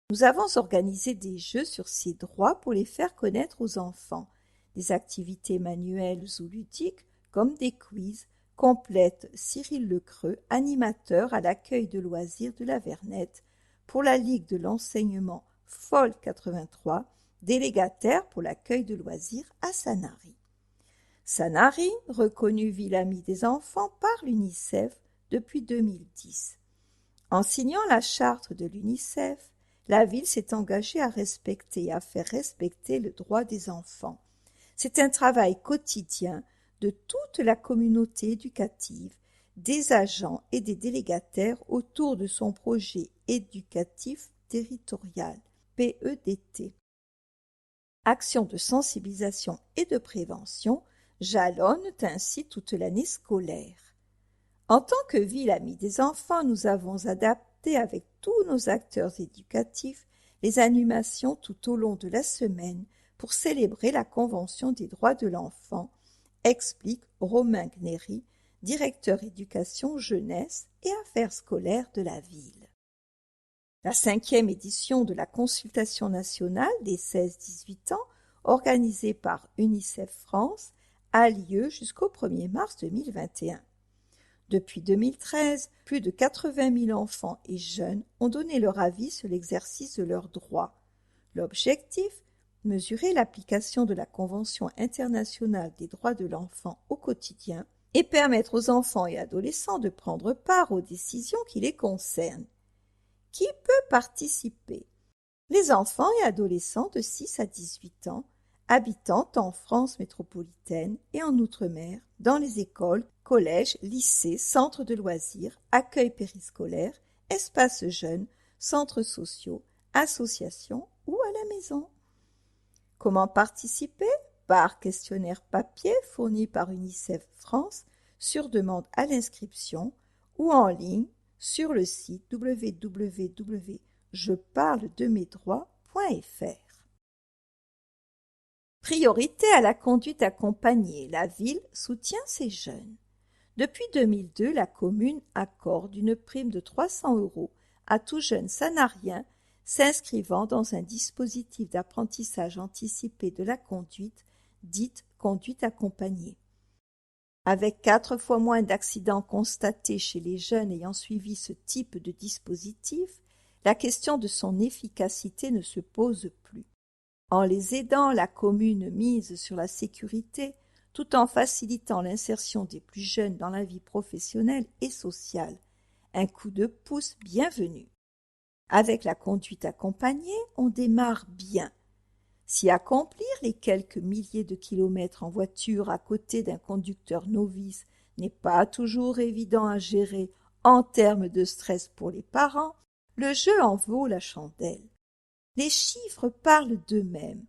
Nous avons organisé des jeux sur ces droits pour les faire connaître aux enfants. Des activités manuelles ou ludiques comme des quiz complètent Cyril Lecreux, animateur à l'accueil de loisirs de la Vernette, pour la Ligue de l'enseignement FOL 83, délégataire pour l'accueil de loisirs à Sanary. Sanary, reconnue ville amie des enfants par l'UNICEF depuis 2010. En signant la charte de l'UNICEF, la ville s'est engagée à respecter et à faire respecter le droit des enfants. C'est un travail quotidien de toute la communauté éducative, des agents et des délégataires autour de son projet éducatif territorial, PEDT. Actions de sensibilisation et de prévention jalonnent ainsi toute l'année scolaire. En tant que ville amie des enfants, nous avons adapté avec tous nos acteurs éducatifs les animations tout au long de la semaine pour célébrer la Convention des droits de l'enfant, explique Romain Gnéry, directeur éducation, jeunesse et affaires scolaires de la ville. La 5e édition de la consultation nationale des 16-18 ans, organisée par UNICEF France, a lieu jusqu'au 1er mars 2021. Depuis 2013, plus de 80 000 enfants et jeunes ont donné leur avis sur l'exercice de leurs droits. L'objectif, mesurer l'application de la Convention internationale des droits de l'enfant au quotidien et permettre aux enfants et adolescents de prendre part aux décisions qui les concernent. Qui peut participer? Les enfants et adolescents de 6 à 18 ans, habitant en France métropolitaine et en Outre-mer, dans les écoles, collèges, lycées, centres de loisirs, accueil périscolaire, espaces jeunes, centres sociaux, associations ou à la maison. Comment participer? Par questionnaire papier fourni par UNICEF France sur demande à l'inscription ou en ligne sur le site www.jeparledemesdroits.fr. Priorité à la conduite accompagnée. La ville soutient ces jeunes. Depuis 2002, la commune accorde une prime de 300 € à tout jeune sanarien s'inscrivant dans un dispositif d'apprentissage anticipé de la conduite, dite conduite accompagnée. Avec 4 fois moins d'accidents constatés chez les jeunes ayant suivi ce type de dispositif, la question de son efficacité ne se pose plus. En les aidant, la commune mise sur la sécurité tout en facilitant l'insertion des plus jeunes dans la vie professionnelle et sociale. Un coup de pouce bienvenu. Avec la conduite accompagnée, on démarre bien. Si accomplir les quelques milliers de kilomètres en voiture à côté d'un conducteur novice n'est pas toujours évident à gérer en termes de stress pour les parents, le jeu en vaut la chandelle. Les chiffres parlent d'eux-mêmes.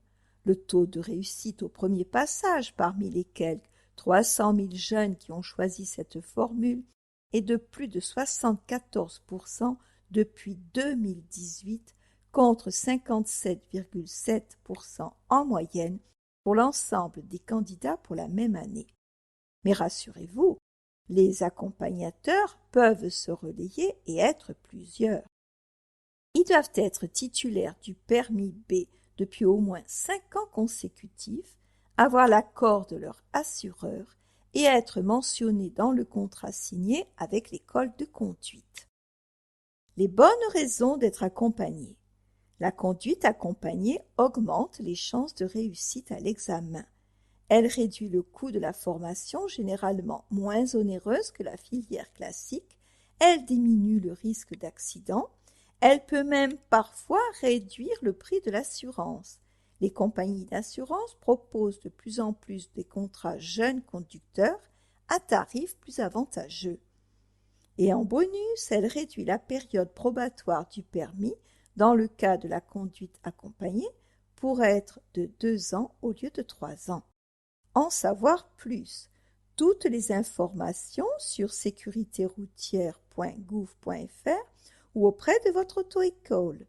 Le taux de réussite au premier passage parmi les quelques 300 000 jeunes qui ont choisi cette formule est de plus de 74% depuis 2018 contre 57,7% en moyenne pour l'ensemble des candidats pour la même année. Mais rassurez-vous, les accompagnateurs peuvent se relayer et être plusieurs. Ils doivent être titulaires du permis B depuis au moins 5 ans consécutifs, avoir l'accord de leur assureur et être mentionnés dans le contrat signé avec l'école de conduite. Les bonnes raisons d'être accompagné. La conduite accompagnée augmente les chances de réussite à l'examen. Elle réduit le coût de la formation, généralement moins onéreuse que la filière classique. Elle diminue le risque d'accident. Elle peut même parfois réduire le prix de l'assurance. Les compagnies d'assurance proposent de plus en plus des contrats jeunes conducteurs à tarifs plus avantageux. Et en bonus, elle réduit la période probatoire du permis dans le cas de la conduite accompagnée pour être de 2 ans au lieu de 3 ans. En savoir plus. Toutes les informations sur sécuritéroutière.gouv.fr ou auprès de votre auto-école.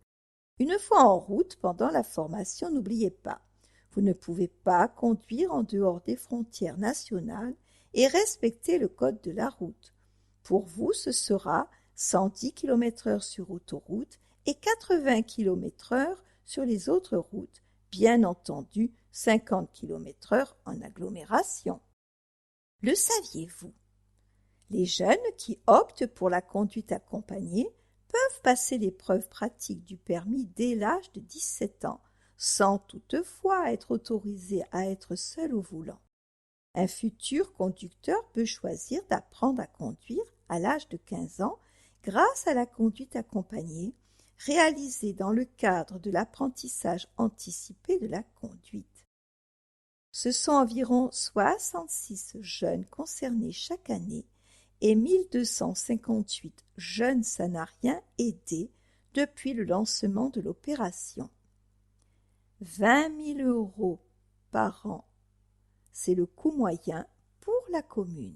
Une fois en route pendant la formation, n'oubliez pas, vous ne pouvez pas conduire en dehors des frontières nationales et respecter le code de la route. Pour vous, ce sera 110 km/h sur autoroute et 80 km/h sur les autres routes, bien entendu 50 km/h en agglomération. Le saviez-vous? Les jeunes qui optent pour la conduite accompagnée peuvent passer l'épreuve pratique du permis dès l'âge de 17 ans, sans toutefois être autorisés à être seuls au volant. Un futur conducteur peut choisir d'apprendre à conduire à l'âge de 15 ans grâce à la conduite accompagnée, réalisée dans le cadre de l'apprentissage anticipé de la conduite. Ce sont environ 66 jeunes concernés chaque année et 1258 jeunes sanariens aidés depuis le lancement de l'opération. 20 000 € par an, c'est le coût moyen pour la commune.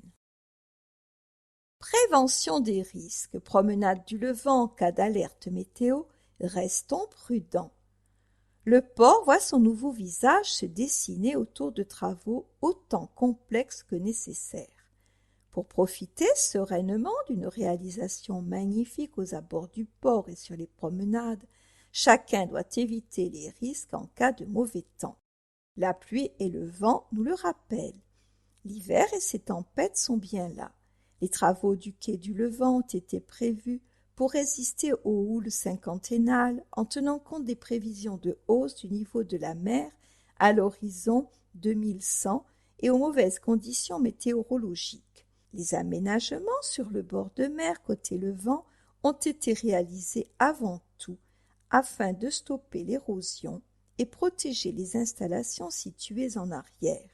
Prévention des risques, promenade du Levant en cas d'alerte météo, restons prudents. Le port voit son nouveau visage se dessiner autour de travaux autant complexes que nécessaires. Pour profiter sereinement d'une réalisation magnifique aux abords du port et sur les promenades, chacun doit éviter les risques en cas de mauvais temps. La pluie et le vent nous le rappellent. L'hiver et ses tempêtes sont bien là. Les travaux du quai du Levant ont été prévus pour résister aux houles cinquantennales en tenant compte des prévisions de hausse du niveau de la mer à l'horizon 2100 et aux mauvaises conditions météorologiques. Les aménagements sur le bord de mer côté Levant ont été réalisés avant tout afin de stopper l'érosion et protéger les installations situées en arrière.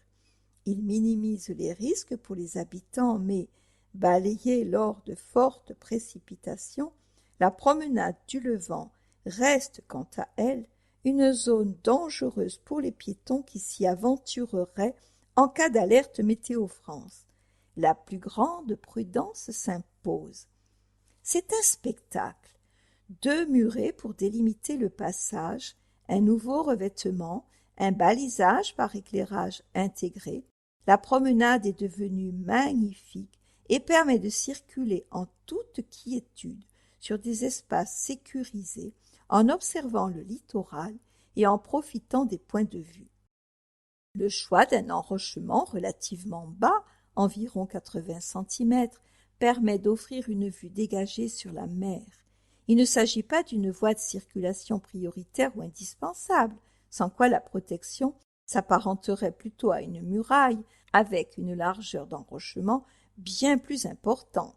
Ils minimisent les risques pour les habitants, mais balayée lors de fortes précipitations, la promenade du Levant reste quant à elle une zone dangereuse pour les piétons qui s'y aventureraient en cas d'alerte Météo France. La plus grande prudence s'impose. C'est un spectacle. 2 murets pour délimiter le passage, un nouveau revêtement, un balisage par éclairage intégré. La promenade est devenue magnifique et permet de circuler en toute quiétude sur des espaces sécurisés, en observant le littoral et en profitant des points de vue. Le choix d'un enrochement relativement bas, environ 80 centimètres, permet d'offrir une vue dégagée sur la mer. Il ne s'agit pas d'une voie de circulation prioritaire ou indispensable, sans quoi la protection s'apparenterait plutôt à une muraille avec une largeur d'enrochement bien plus importante.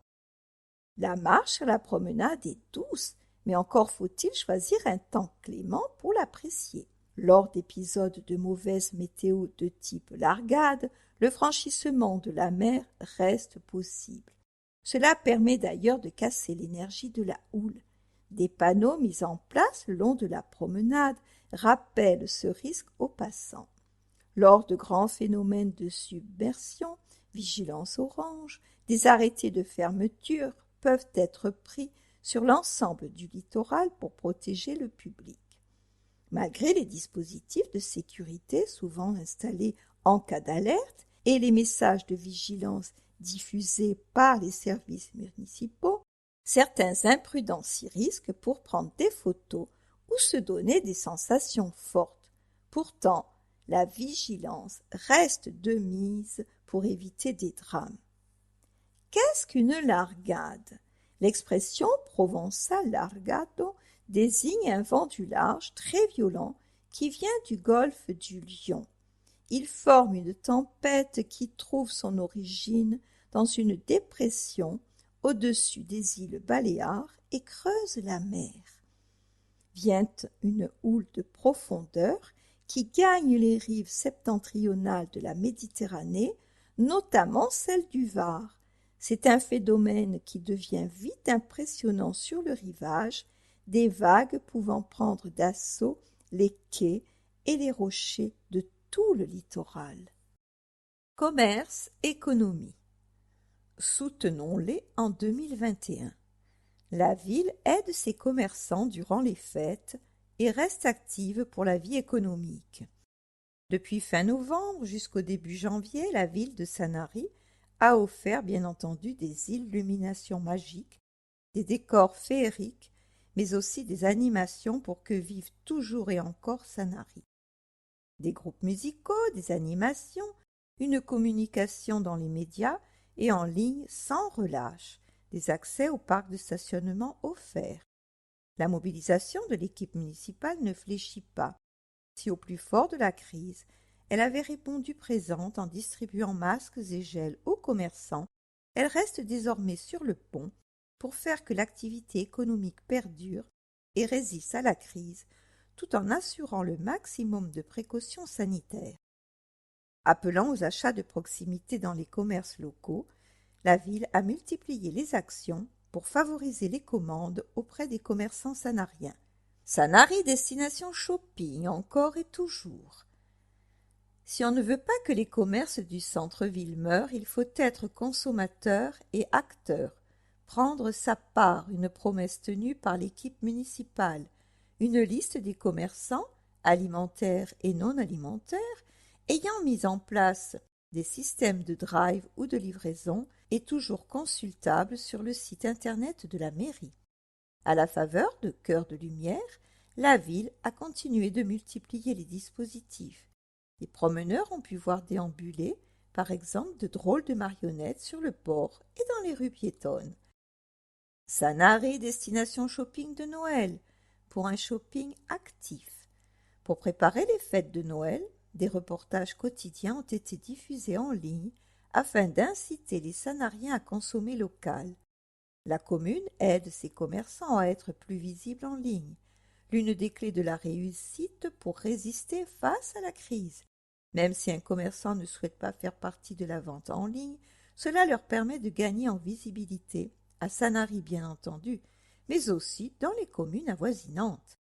La marche à la promenade est douce, mais encore faut-il choisir un temps clément pour l'apprécier. Lors d'épisodes de mauvaise météo de type largade, le franchissement de la mer reste possible. Cela permet d'ailleurs de casser l'énergie de la houle. Des panneaux mis en place le long de la promenade rappellent ce risque aux passants. Lors de grands phénomènes de submersion, vigilance orange, des arrêtés de fermeture peuvent être pris sur l'ensemble du littoral pour protéger le public. Malgré les dispositifs de sécurité souvent installés en cas d'alerte et les messages de vigilance diffusés par les services municipaux, certains imprudents s'y risquent pour prendre des photos ou se donner des sensations fortes. Pourtant, la vigilance reste de mise pour éviter des drames. Qu'est-ce qu'une largade? L'expression provençale largado désigne un vent du large très violent qui vient du golfe du Lion. Il forme une tempête qui trouve son origine dans une dépression au-dessus des îles Baléares et creuse la mer. Vient une houle de profondeur qui gagne les rives septentrionales de la Méditerranée, notamment celle du Var. C'est un phénomène qui devient vite impressionnant sur le rivage, des vagues pouvant prendre d'assaut les quais et les rochers de tout le littoral. Commerce, économie. Soutenons-les en 2021. La ville aide ses commerçants durant les fêtes et reste active pour la vie économique. Depuis fin novembre jusqu'au début janvier, la ville de Sanary a offert bien entendu des illuminations magiques, des décors féeriques, mais aussi des animations pour que vive toujours et encore Sanary. Des groupes musicaux, des animations, une communication dans les médias et en ligne sans relâche, des accès au parc de stationnement offerts. La mobilisation de l'équipe municipale ne fléchit pas. Si au plus fort de la crise, elle avait répondu présente en distribuant masques et gels aux commerçants, elle reste désormais sur le pont pour faire que l'activité économique perdure et résiste à la crise, tout en assurant le maximum de précautions sanitaires. Appelant aux achats de proximité dans les commerces locaux, la ville a multiplié les actions pour favoriser les commandes auprès des commerçants sanariens. Sanary destination shopping encore et toujours. Si on ne veut pas que les commerces du centre-ville meurent, il faut être consommateur et acteur, prendre sa part, une promesse tenue par l'équipe municipale, une liste des commerçants, alimentaires et non alimentaires, ayant mis en place des systèmes de drive ou de livraison est toujours consultable sur le site internet de la mairie. À la faveur de Cœur de Lumière, la ville a continué de multiplier les dispositifs. Les promeneurs ont pu voir déambuler, par exemple, de drôles de marionnettes sur le port et dans les rues piétonnes. Sanary, destination shopping de Noël, pour un shopping actif. Pour préparer les fêtes de Noël, des reportages quotidiens ont été diffusés en ligne afin d'inciter les Sanariens à consommer local. La commune aide ses commerçants à être plus visibles en ligne, l'une des clés de la réussite pour résister face à la crise. Même si un commerçant ne souhaite pas faire partie de la vente en ligne, cela leur permet de gagner en visibilité, à Sanary bien entendu, mais aussi dans les communes avoisinantes.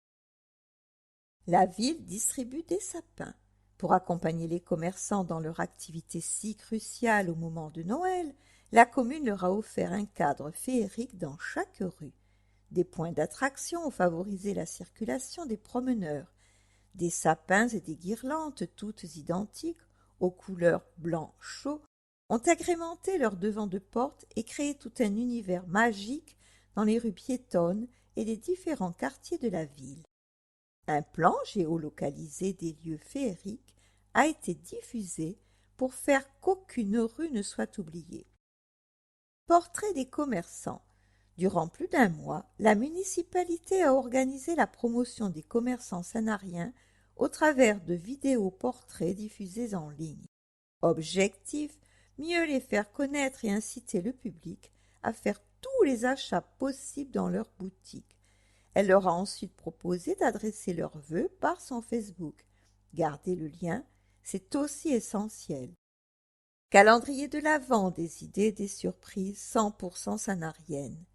La ville distribue des sapins. Pour accompagner les commerçants dans leur activité si cruciale au moment de Noël, la commune leur a offert un cadre féerique dans chaque rue. Des points d'attraction ont favorisé la circulation des promeneurs. Des sapins et des guirlandes, toutes identiques, aux couleurs blanc chaud, ont agrémenté leurs devants de porte et créé tout un univers magique dans les rues piétonnes et les différents quartiers de la ville. Un plan géolocalisé des lieux féeriques a été diffusé pour faire qu'aucune rue ne soit oubliée. Portrait des commerçants. Durant plus d'un mois, la municipalité a organisé la promotion des commerçants sanariens au travers de vidéos portraits diffusées en ligne. Objectif, mieux les faire connaître et inciter le public à faire tous les achats possibles dans leur boutique. Elle leur a ensuite proposé d'adresser leurs vœux par son Facebook. Garder le lien, c'est aussi essentiel. Calendrier de l'Avent, des idées, des surprises 100% sanariennes.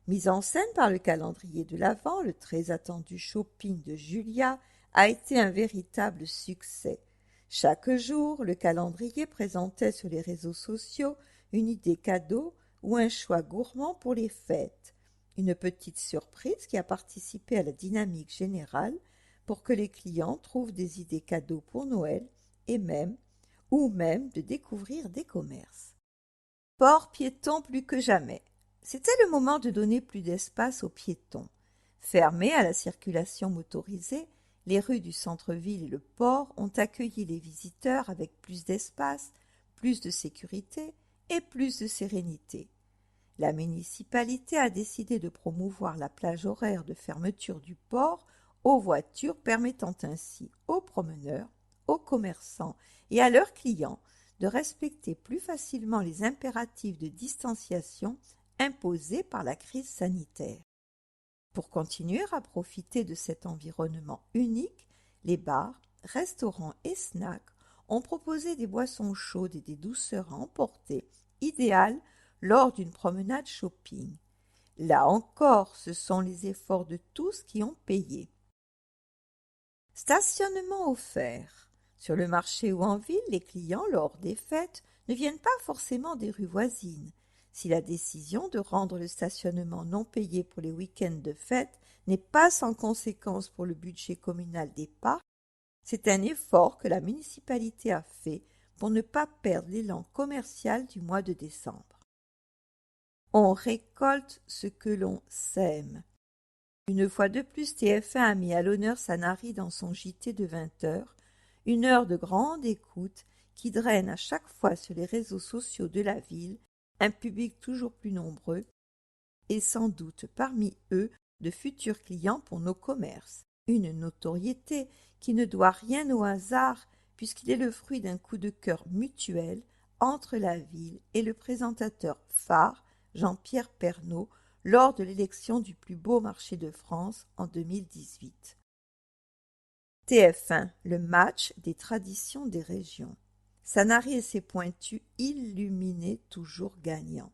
Mise en scène par le calendrier de l'Avent, le très attendu shopping de Julia a été un véritable succès. Chaque jour, le calendrier présentait sur les réseaux sociaux une idée cadeau ou un choix gourmand pour les fêtes. Une petite surprise qui a participé à la dynamique générale pour que les clients trouvent des idées cadeaux pour Noël et même de découvrir des commerces. Port piéton plus que jamais. C'était le moment de donner plus d'espace aux piétons. Fermés à la circulation motorisée, les rues du centre-ville et le port ont accueilli les visiteurs avec plus d'espace, plus de sécurité et plus de sérénité. La municipalité a décidé de promouvoir la plage horaire de fermeture du port aux voitures, permettant ainsi aux promeneurs, aux commerçants et à leurs clients de respecter plus facilement les impératifs de distanciation imposés par la crise sanitaire. Pour continuer à profiter de cet environnement unique, les bars, restaurants et snacks ont proposé des boissons chaudes et des douceurs à emporter, idéales lors d'une promenade shopping. Là encore, ce sont les efforts de tous qui ont payé. Stationnement offert. Sur le marché ou en ville, les clients, lors des fêtes, ne viennent pas forcément des rues voisines. Si la décision de rendre le stationnement non payé pour les week-ends de fête n'est pas sans conséquence pour le budget communal des parcs, c'est un effort que la municipalité a fait pour ne pas perdre l'élan commercial du mois de décembre. On récolte ce que l'on sème. Une fois de plus, TF1 a mis à l'honneur Sanary dans son JT de 20h, une heure de grande écoute qui draine à chaque fois sur les réseaux sociaux de la ville un public toujours plus nombreux et sans doute parmi eux de futurs clients pour nos commerces. Une notoriété qui ne doit rien au hasard puisqu'il est le fruit d'un coup de cœur mutuel entre la ville et le présentateur phare Jean-Pierre Pernaut lors de l'élection du plus beau marché de France en 2018. TF1, le match des traditions des régions. Sanary et ses pointus illuminés toujours gagnants.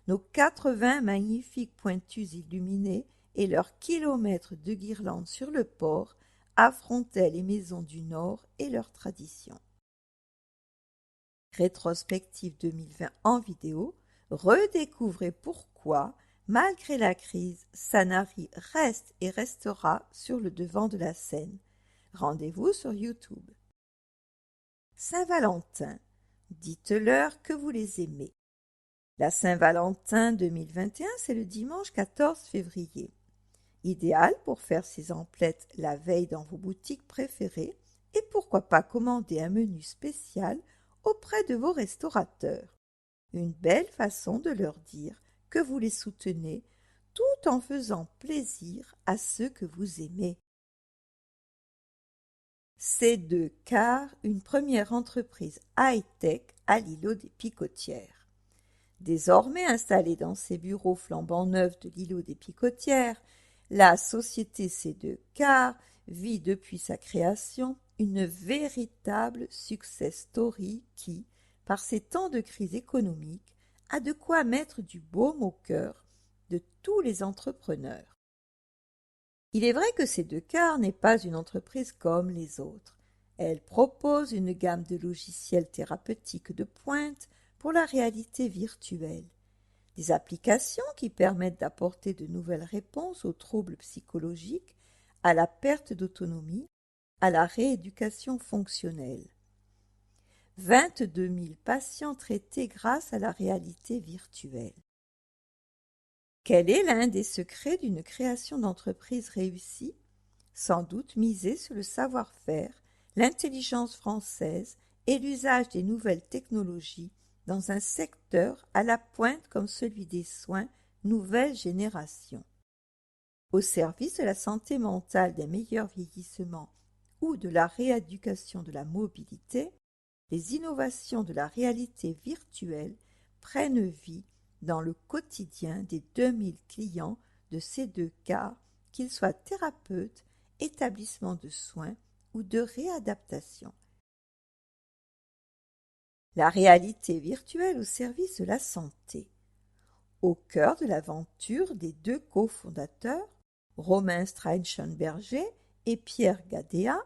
Nos 80 magnifiques pointus illuminés et leurs kilomètres de guirlandes sur le port affrontaient les maisons du Nord et leurs traditions. Rétrospective 2020 en vidéo, redécouvrez pourquoi, malgré la crise, Sanary reste et restera sur le devant de la scène. Rendez-vous sur YouTube. Saint-Valentin, dites-leur que vous les aimez. La Saint-Valentin 2021, c'est le dimanche 14 février. Idéal pour faire ses emplettes la veille dans vos boutiques préférées et pourquoi pas commander un menu spécial auprès de vos restaurateurs. Une belle façon de leur dire que vous les soutenez tout en faisant plaisir à ceux que vous aimez. C2 Car, une première entreprise high-tech à l'îlot des Picotières. Désormais installée dans ses bureaux flambant neufs de l'îlot des Picotières, la société C2 Car vit depuis sa création une véritable success story qui, par ces temps de crise économique, a de quoi mettre du baume au cœur de tous les entrepreneurs. Il est vrai que C2Car n'est pas une entreprise comme les autres. Elle propose une gamme de logiciels thérapeutiques de pointe pour la réalité virtuelle. Des applications qui permettent d'apporter de nouvelles réponses aux troubles psychologiques, à la perte d'autonomie, à la rééducation fonctionnelle. 22 000 patients traités grâce à la réalité virtuelle. Quel est l'un des secrets d'une création d'entreprise réussie? Sans doute miser sur le savoir-faire, l'intelligence française et l'usage des nouvelles technologies dans un secteur à la pointe comme celui des soins nouvelle génération. Au service de la santé mentale, d'un meilleur vieillissement ou de la rééducation de la mobilité, les innovations de la réalité virtuelle prennent vie dans le quotidien des 2000 clients de C2Car, qu'ils soient thérapeutes, établissements de soins ou de réadaptation. La réalité virtuelle au service de la santé. Au cœur de l'aventure des deux cofondateurs, Romain Streichenberger et Pierre Gadea,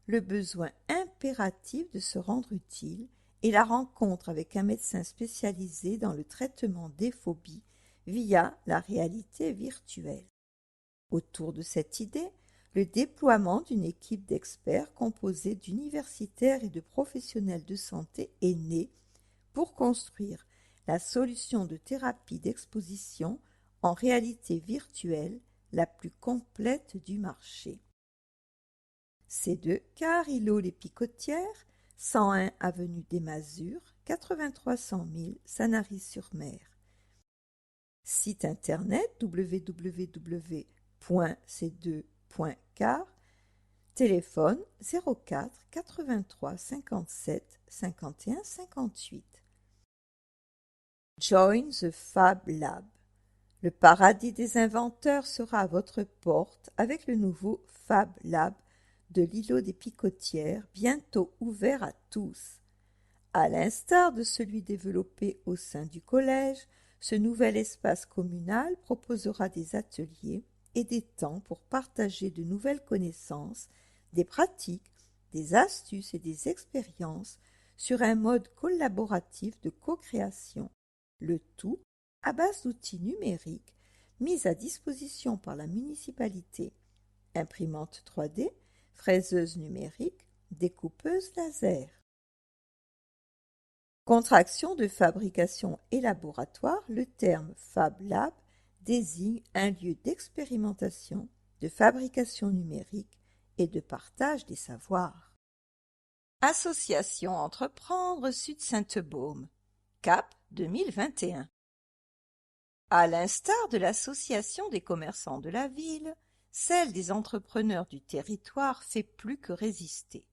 le besoin impératif de se rendre utile et la rencontre avec un médecin spécialisé dans le traitement des phobies via la réalité virtuelle. Autour de cette idée, le déploiement d'une équipe d'experts composée d'universitaires et de professionnels de santé est né pour construire la solution de thérapie d'exposition en réalité virtuelle la plus complète du marché. C2Car îlot les Picotières, 101 avenue des Masures, 83 100 000 Sanary-sur-Mer. Site internet www.c2.car. Téléphone 04 83 57 51 58. Join the Fab Lab. Le paradis des inventeurs sera à votre porte avec le nouveau Fab Lab de l'îlot des Picotières, bientôt ouvert à tous. À l'instar de celui développé au sein du collège, ce nouvel espace communal proposera des ateliers et des temps pour partager de nouvelles connaissances, des pratiques, des astuces et des expériences sur un mode collaboratif de co-création, le tout à base d'outils numériques mis à disposition par la municipalité, imprimante 3D, fraiseuse numérique, découpeuse laser. Contraction de fabrication et laboratoire, le terme Fab Lab désigne un lieu d'expérimentation, de fabrication numérique et de partage des savoirs. Association Entreprendre Sud-Sainte-Baume, CAP 2021. À l'instar de l'association des commerçants de la ville, celle des entrepreneurs du territoire fait plus que résister.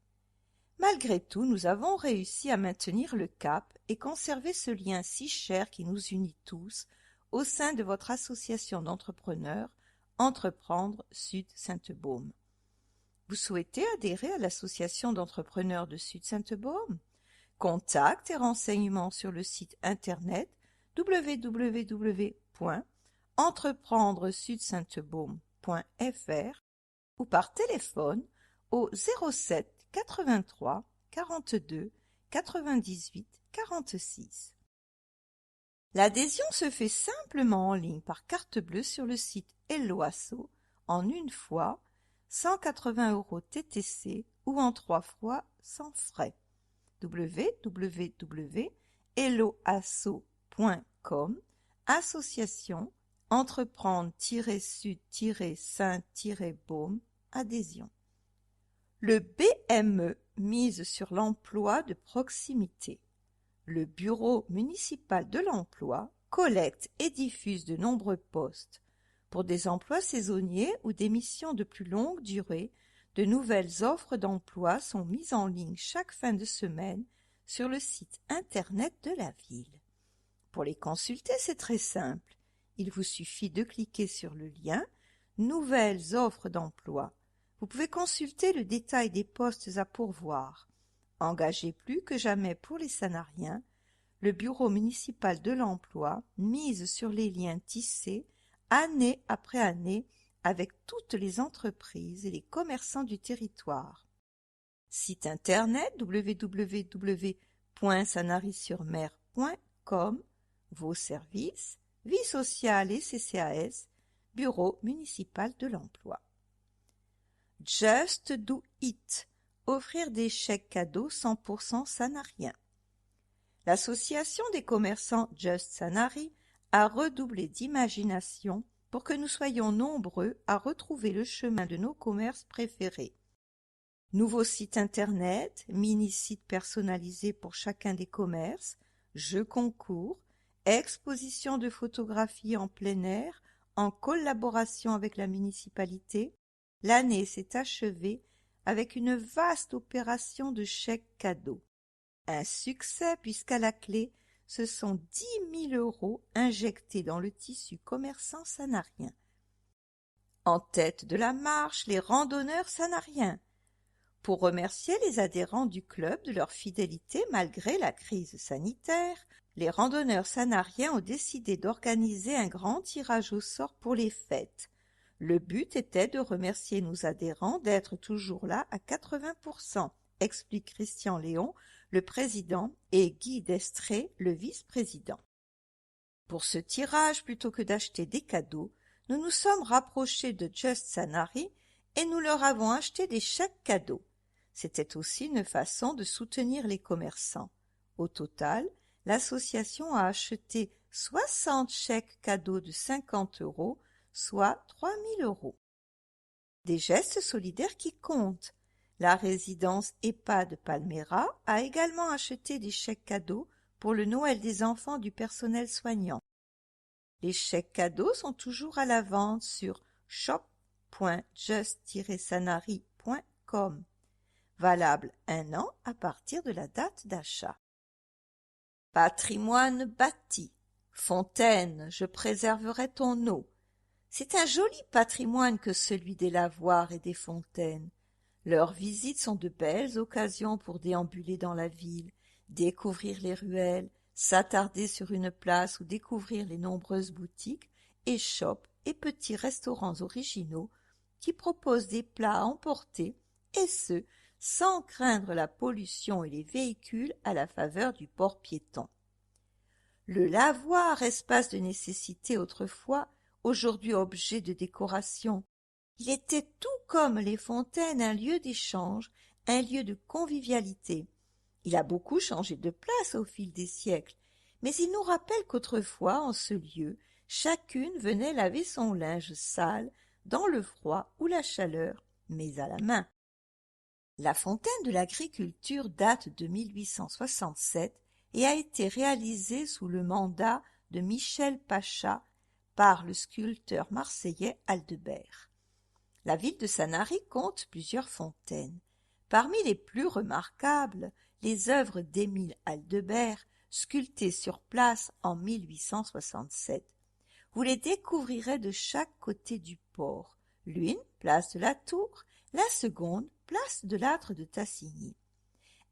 Malgré tout, nous avons réussi à maintenir le cap et conserver ce lien si cher qui nous unit tous au sein de votre association d'entrepreneurs Entreprendre Sud-Sainte-Baume. Vous souhaitez adhérer à l'association d'entrepreneurs de Sud-Sainte-Baume? Contacts et renseignements sur le site internet www.entreprendresudsaintebaume.fr ou par téléphone au 07 83 42 98 46. L'adhésion se fait simplement en ligne par carte bleue sur le site Helloasso en une fois, 180 € TTC ou en 3 fois sans frais. www.helloasso.com. Association Entreprendre-Sud-Saint-Baume Adhésion. Le BME mise sur l'emploi de proximité. Le Bureau municipal de l'emploi collecte et diffuse de nombreux postes. Pour des emplois saisonniers ou des missions de plus longue durée, de nouvelles offres d'emploi sont mises en ligne chaque fin de semaine sur le site internet de la ville. Pour les consulter, c'est très simple. Il vous suffit de cliquer sur le lien « Nouvelles offres d'emploi ». Vous pouvez consulter le détail des postes à pourvoir. Engagé plus que jamais pour les Sanariens, le Bureau municipal de l'emploi mise sur les liens tissés année après année avec toutes les entreprises et les commerçants du territoire. Site internet www.sanary-sur-mer.com. Vos services, vie sociale et CCAS, Bureau municipal de l'emploi. Just Do It, offrir des chèques cadeaux 100% sanariens. L'association des commerçants Just Sanary a redoublé d'imagination pour que nous soyons nombreux à retrouver le chemin de nos commerces préférés. Nouveau site internet, mini-site personnalisé pour chacun des commerces, jeux concours, exposition de photographies en plein air en collaboration avec la municipalité. L'année s'est achevée avec une vaste opération de chèques cadeaux. Un succès puisqu'à la clé, ce sont 10 000 € injectés dans le tissu commerçant sanarien. En tête de la marche, les randonneurs sanariens. Pour remercier les adhérents du club de leur fidélité malgré la crise sanitaire, les randonneurs sanariens ont décidé d'organiser un grand tirage au sort pour les fêtes. Le but était de remercier nos adhérents d'être toujours là à 80%, explique Christian Léon, le président, et Guy Destré, le vice-président. Pour ce tirage, plutôt que d'acheter des cadeaux, nous nous sommes rapprochés de Just Sanary et nous leur avons acheté des chèques cadeaux. C'était aussi une façon de soutenir les commerçants. Au total, l'association a acheté 60 chèques cadeaux de 50 €, soit 3 000 €. Des gestes solidaires qui comptent. La résidence EHPAD Palmera a également acheté des chèques cadeaux pour le Noël des enfants du personnel soignant. Les chèques cadeaux sont toujours à la vente sur shop.just-sanary.com. Valable 1 an à partir de la date d'achat. Patrimoine bâti. Fontaine, je préserverai ton eau. C'est un joli patrimoine que celui des lavoirs et des fontaines. Leurs visites sont de belles occasions pour déambuler dans la ville, découvrir les ruelles, s'attarder sur une place ou découvrir les nombreuses boutiques, échoppes et petits restaurants originaux qui proposent des plats à emporter, et ce, sans craindre la pollution et les véhicules à la faveur du port piéton. Le lavoir, espace de nécessité autrefois, aujourd'hui objet de décoration. Il était tout comme les fontaines un lieu d'échange, un lieu de convivialité. Il a beaucoup changé de place au fil des siècles, mais il nous rappelle qu'autrefois, en ce lieu, chacune venait laver son linge sale dans le froid ou la chaleur, mais à la main. La fontaine de l'agriculture date de 1867 et a été réalisée sous le mandat de Michel Pacha par le sculpteur marseillais Aldebert. La ville de Sanary compte plusieurs fontaines. Parmi les plus remarquables, les œuvres d'Émile Aldebert, sculptées sur place en 1867. Vous les découvrirez de chaque côté du port. L'une, place de la Tour, la seconde, place de l'Âtre de Tassigny.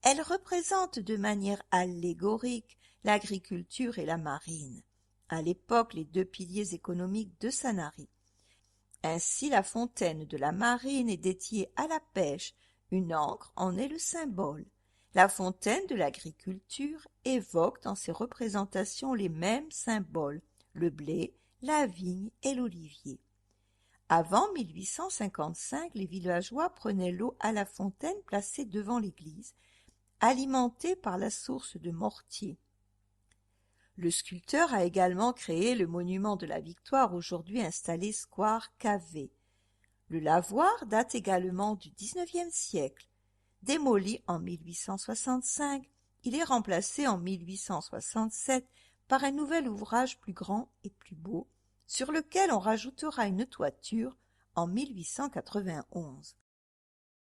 Elles représentent de manière allégorique l'agriculture et la marine, à l'époque les deux piliers économiques de Sanary. Ainsi, la fontaine de la marine est dédiée à la pêche, une ancre en est le symbole. La fontaine de l'agriculture évoque dans ses représentations les mêmes symboles, le blé, la vigne et l'olivier. Avant 1855, les villageois prenaient l'eau à la fontaine placée devant l'église, alimentée par la source de Mortier. Le sculpteur a également créé le monument de la Victoire, aujourd'hui installé square Cavé. Le lavoir date également du XIXe siècle. Démoli en 1865, il est remplacé en 1867 par un nouvel ouvrage plus grand et plus beau, sur lequel on rajoutera une toiture en 1891.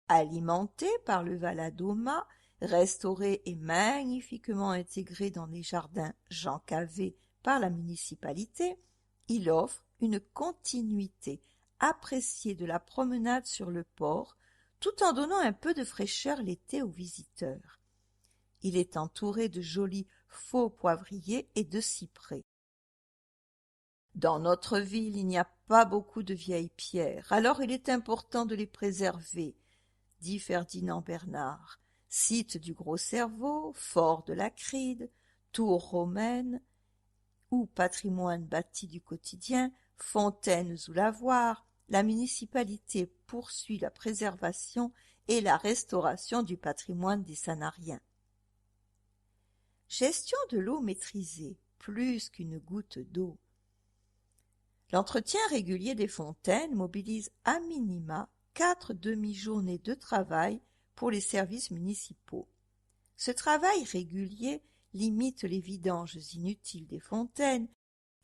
Alimenté par le Valadoma, restauré et magnifiquement intégré dans les jardins Jean Cavé par la municipalité, il offre une continuité appréciée de la promenade sur le port, tout en donnant un peu de fraîcheur l'été aux visiteurs. Il est entouré de jolis faux poivriers et de cyprès. Dans notre ville, il n'y a pas beaucoup de vieilles pierres, alors il est important de les préserver, dit Ferdinand Bernard. Site du Gros Cerveau, fort de la Cride, tour romaine ou patrimoine bâti du quotidien, fontaines ou lavoirs, la municipalité poursuit la préservation et la restauration du patrimoine des Sanariens. Gestion de l'eau maîtrisée, plus qu'une goutte d'eau. L'entretien régulier des fontaines mobilise à minima 4 demi-journées de travail pour les services municipaux. Ce travail régulier limite les vidanges inutiles des fontaines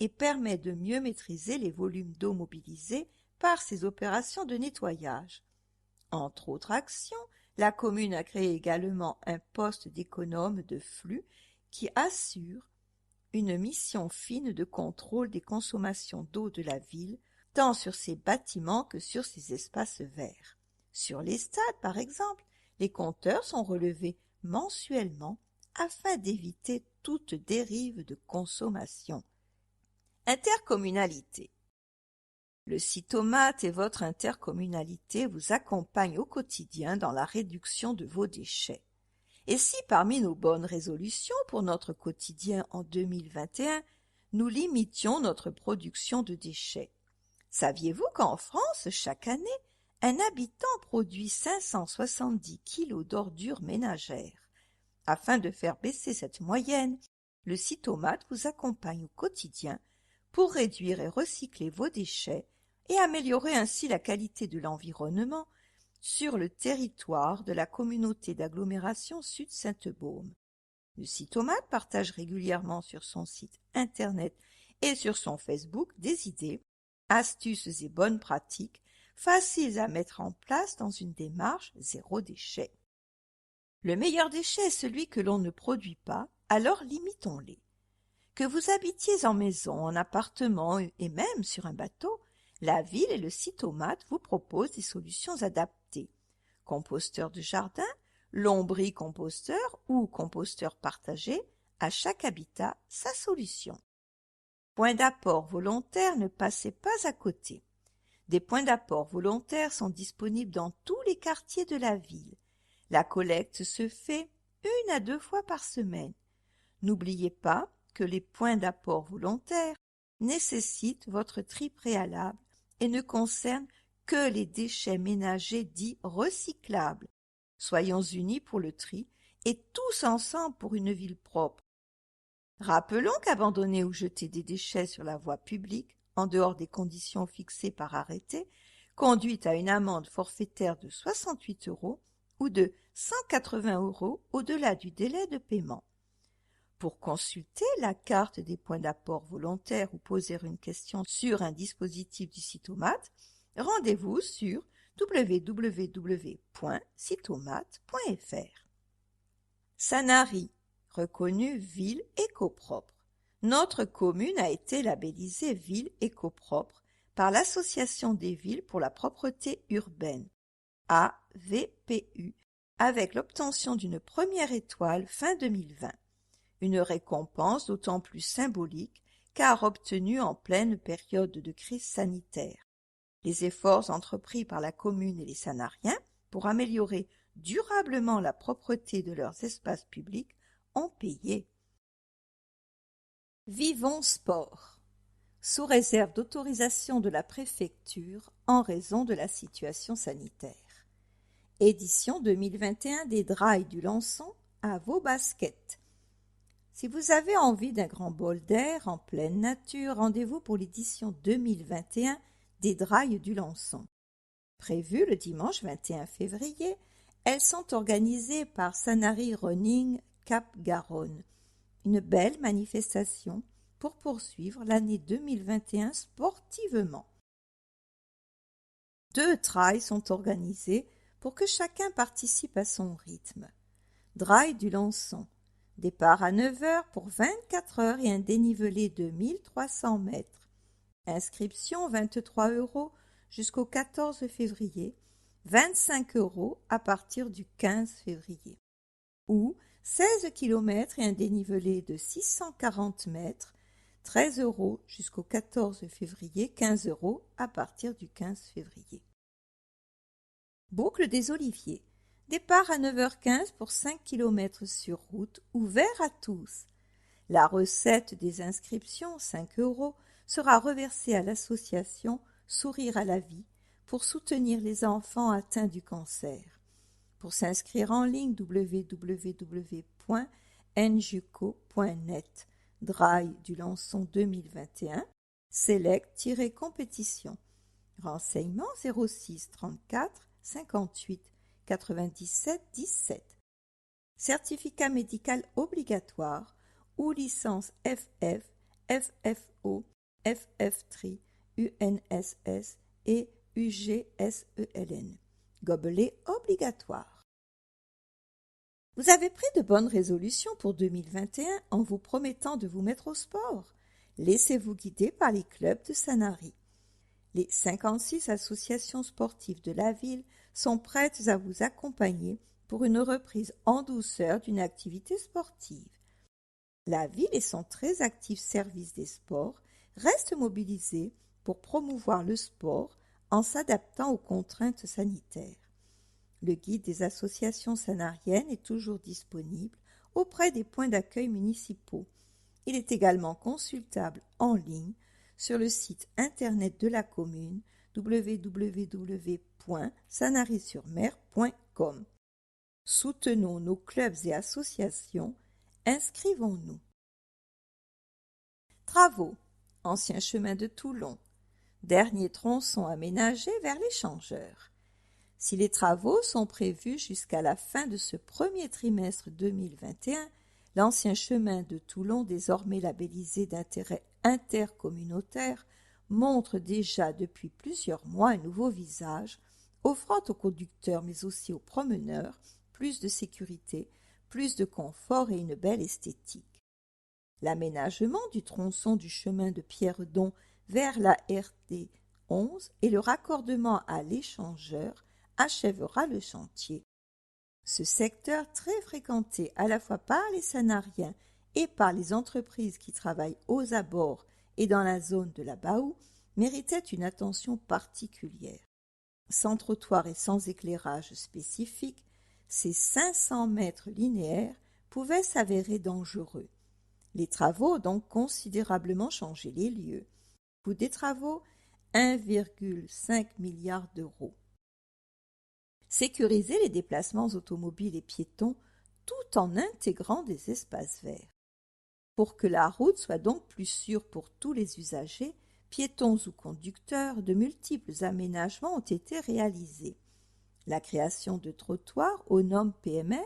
et permet de mieux maîtriser les volumes d'eau mobilisés par ces opérations de nettoyage. Entre autres actions, la commune a créé également un poste d'économe de flux qui assure une mission fine de contrôle des consommations d'eau de la ville, tant sur ses bâtiments que sur ses espaces verts. Sur les stades, par exemple, les compteurs sont relevés mensuellement afin d'éviter toute dérive de consommation. Intercommunalité. Le Cytomate et votre intercommunalité vous accompagnent au quotidien dans la réduction de vos déchets. Et si parmi nos bonnes résolutions pour notre quotidien en 2021, nous limitions notre production de déchets? Saviez-vous qu'en France, chaque année, un habitant produit 570 kilos d'ordures ménagères? Afin de faire baisser cette moyenne, le Cytomate vous accompagne au quotidien pour réduire et recycler vos déchets et améliorer ainsi la qualité de l'environnement sur le territoire de la communauté d'agglomération Sud-Sainte-Baume. Le Cytomate partage régulièrement sur son site internet et sur son Facebook des idées, astuces et bonnes pratiques faciles à mettre en place dans une démarche zéro déchet. Le meilleur déchet est celui que l'on ne produit pas, alors limitons-les. Que vous habitiez en maison, en appartement et même sur un bateau, la ville et le Cytomate vous proposent des solutions adaptées. Composteur de jardin, lombricomposteur ou composteur partagé, à chaque habitat sa solution. Points d'apport volontaires, ne passez pas à côté. Des points d'apport volontaires sont disponibles dans tous les quartiers de la ville. La collecte se fait 1 à 2 fois par semaine. N'oubliez pas que les points d'apport volontaires nécessitent votre tri préalable et ne concernent que les déchets ménagers dits recyclables. Soyons unis pour le tri et tous ensemble pour une ville propre. Rappelons qu'abandonner ou jeter des déchets sur la voie publique, en dehors des conditions fixées par arrêté, conduit à une amende forfaitaire de 68 € ou de 180 € au-delà du délai de paiement. Pour consulter la carte des points d'apport volontaires ou poser une question sur un dispositif du Cytomate, rendez-vous sur www.cytomate.fr. Sanary, reconnue ville écopropre. Notre commune a été labellisée ville écopropre par l'Association des villes pour la propreté urbaine, AVPU, avec l'obtention d'une première étoile fin 2020. Une récompense d'autant plus symbolique car obtenue en pleine période de crise sanitaire. Les efforts entrepris par la commune et les Sanariens pour améliorer durablement la propreté de leurs espaces publics ont payé. Vivons Sport. Sous réserve d'autorisation de la préfecture en raison de la situation sanitaire. Édition 2021 des Drailles du Lançon à vos baskets. Si vous avez envie d'un grand bol d'air en pleine nature, rendez-vous pour l'édition 2021 des Drailles du Lançon. Prévues le dimanche 21 février, elles sont organisées par Sanary Running Cap-Garonne. Une belle manifestation pour poursuivre l'année 2021 sportivement. 2 trails sont organisés pour que chacun participe à son rythme. Draille du Lançon. Départ à 9 h pour 24 heures et un dénivelé de 1300 mètres. Inscription 23 € jusqu'au 14 février, 25 € à partir du 15 février. Ou 16 km et un dénivelé de 640 mètres, 13 € jusqu'au 14 février, 15 € à partir du 15 février. Boucle des Oliviers. Départ à 9h15 pour 5 km sur route, ouvert à tous. La recette des inscriptions, 5 €, sera reversée à l'association Sourire à la vie pour soutenir les enfants atteints du cancer. Pour s'inscrire en ligne, www.njuco.net, Draille du Lançon 2021, Select-compétition. Renseignements 06 34 58 97 17. Certificat médical obligatoire ou licence FF, FFO, FF3, UNSS et UGSELN. Gobelet obligatoire. Vous avez pris de bonnes résolutions pour 2021 en vous promettant de vous mettre au sport. Laissez-vous guider par les clubs de Sanary. Les 56 associations sportives de la ville sont prêtes à vous accompagner pour une reprise en douceur d'une activité sportive. La ville et son très actif service des sports restent mobilisés pour promouvoir le sport en s'adaptant aux contraintes sanitaires. Le guide des associations sanariennes est toujours disponible auprès des points d'accueil municipaux. Il est également consultable en ligne sur le site internet de la commune www.sanary-sur-mer.com. Soutenons nos clubs et associations, inscrivons-nous. Travaux. Ancien chemin de Toulon. Dernier tronçon aménagé vers l'échangeur. Si les travaux sont prévus jusqu'à la fin de ce premier trimestre 2021, l'ancien chemin de Toulon, désormais labellisé d'intérêt intercommunautaire, montre déjà depuis plusieurs mois un nouveau visage, offrant aux conducteurs mais aussi aux promeneurs plus de sécurité, plus de confort et une belle esthétique. L'aménagement du tronçon du chemin de Pierredon vers la RD 11 et le raccordement à l'échangeur achèvera le chantier. Ce secteur très fréquenté à la fois par les Sanariens et par les entreprises qui travaillent aux abords et dans la zone de la Baou méritait une attention particulière. Sans trottoir et sans éclairage spécifique, ces 500 mètres linéaires pouvaient s'avérer dangereux. Les travaux ont donc considérablement changé les lieux. Coût des travaux, 1,5 milliard d'euros. Sécuriser les déplacements automobiles et piétons tout en intégrant des espaces verts. Pour que la route soit donc plus sûre pour tous les usagers, piétons ou conducteurs, de multiples aménagements ont été réalisés. La création de trottoirs aux normes PMR,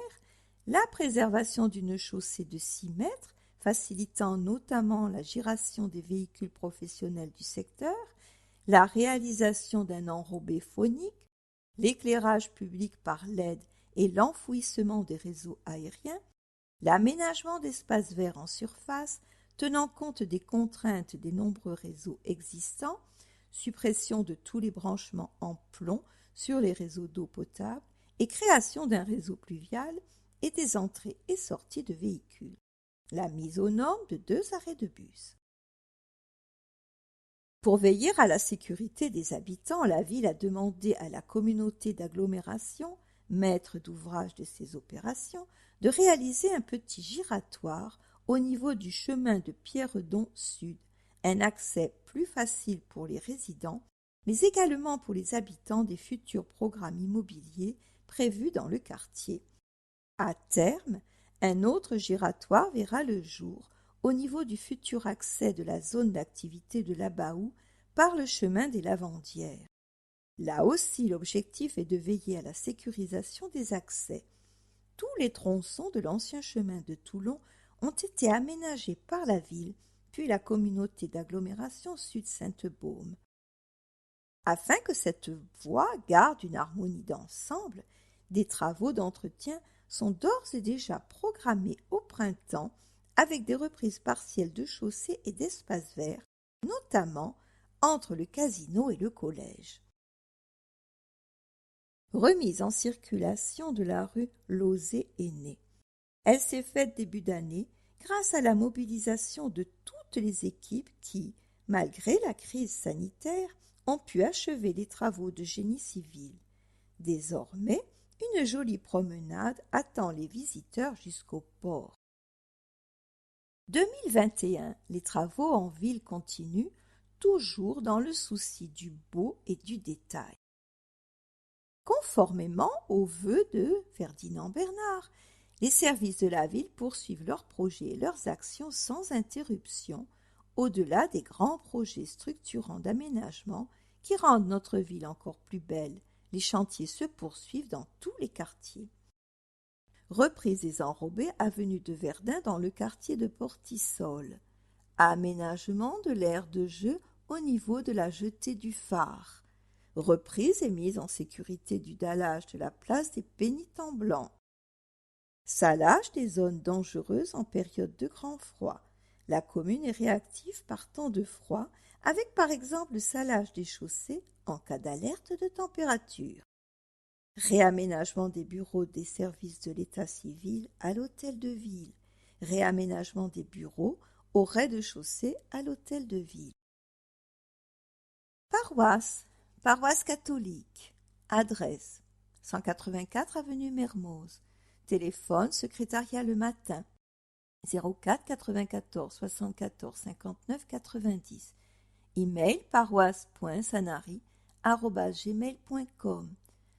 la préservation d'une chaussée de 6 mètres, facilitant notamment la giration des véhicules professionnels du secteur, la réalisation d'un enrobé phonique, l'éclairage public par LED et l'enfouissement des réseaux aériens, l'aménagement d'espaces verts en surface, tenant compte des contraintes des nombreux réseaux existants, suppression de tous les branchements en plomb sur les réseaux d'eau potable et création d'un réseau pluvial et des entrées et sorties de véhicules. La mise aux normes de 2 arrêts de bus. Pour veiller à la sécurité des habitants, la ville a demandé à la communauté d'agglomération, maître d'ouvrage de ces opérations, de réaliser un petit giratoire au niveau du chemin de Pierredon Sud, un accès plus facile pour les résidents, mais également pour les habitants des futurs programmes immobiliers prévus dans le quartier. À terme, un autre giratoire verra le jour au niveau du futur accès de la zone d'activité de la Baou par le chemin des Lavandières. Là aussi, l'objectif est de veiller à la sécurisation des accès. Tous les tronçons de l'ancien chemin de Toulon ont été aménagés par la ville, puis la communauté d'agglomération Sud-Sainte-Baume. Afin que cette voie garde une harmonie d'ensemble, des travaux d'entretien sont d'ores et déjà programmés au printemps avec des reprises partielles de chaussées et d'espaces verts, notamment entre le casino et le collège. Remise en circulation de la rue Lauzet-Aîné. Elle s'est faite début d'année grâce à la mobilisation de toute toutes les équipes qui, malgré la crise sanitaire, ont pu achever les travaux de génie civil. Désormais, une jolie promenade attend les visiteurs jusqu'au port. 2021, les travaux en ville continuent, toujours dans le souci du beau et du détail. Conformément aux vœux de Ferdinand Bernard, les services de la ville poursuivent leurs projets et leurs actions sans interruption, au-delà des grands projets structurants d'aménagement qui rendent notre ville encore plus belle. Les chantiers se poursuivent dans tous les quartiers. Reprise des enrobés avenue de Verdun dans le quartier de Portissol. Aménagement de l'aire de jeu au niveau de la jetée du phare. Reprise et mise en sécurité du dallage de la place des Pénitents Blancs. Salage des zones dangereuses en période de grand froid. La commune est réactive par temps de froid, avec par exemple le salage des chaussées en cas d'alerte de température. Réaménagement des bureaux des services de l'état civil à l'hôtel de ville. Réaménagement des bureaux au rez-de-chaussée à l'hôtel de ville. Paroisse catholique. Adresse 184 avenue Mermoz. Téléphone secrétariat le matin 04 94 74 59 90. Email paroisse.sanary@gmail.com.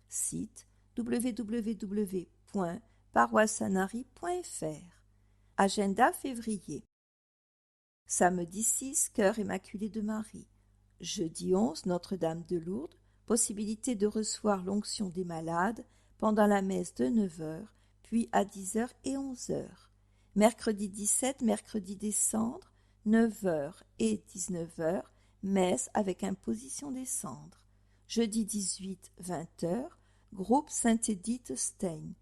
Site www.paroissanary.fr. Agenda février. Samedi 6, Cœur Immaculé de Marie. Jeudi 11, Notre-Dame de Lourdes. Possibilité de recevoir l'onction des malades pendant la messe de 9h, puis à 10h et 11h. Mercredi 17, mercredi des cendres, 9h et 19h, messe avec imposition des cendres. Jeudi 18, 20h, groupe Sainte-Édith-Stein.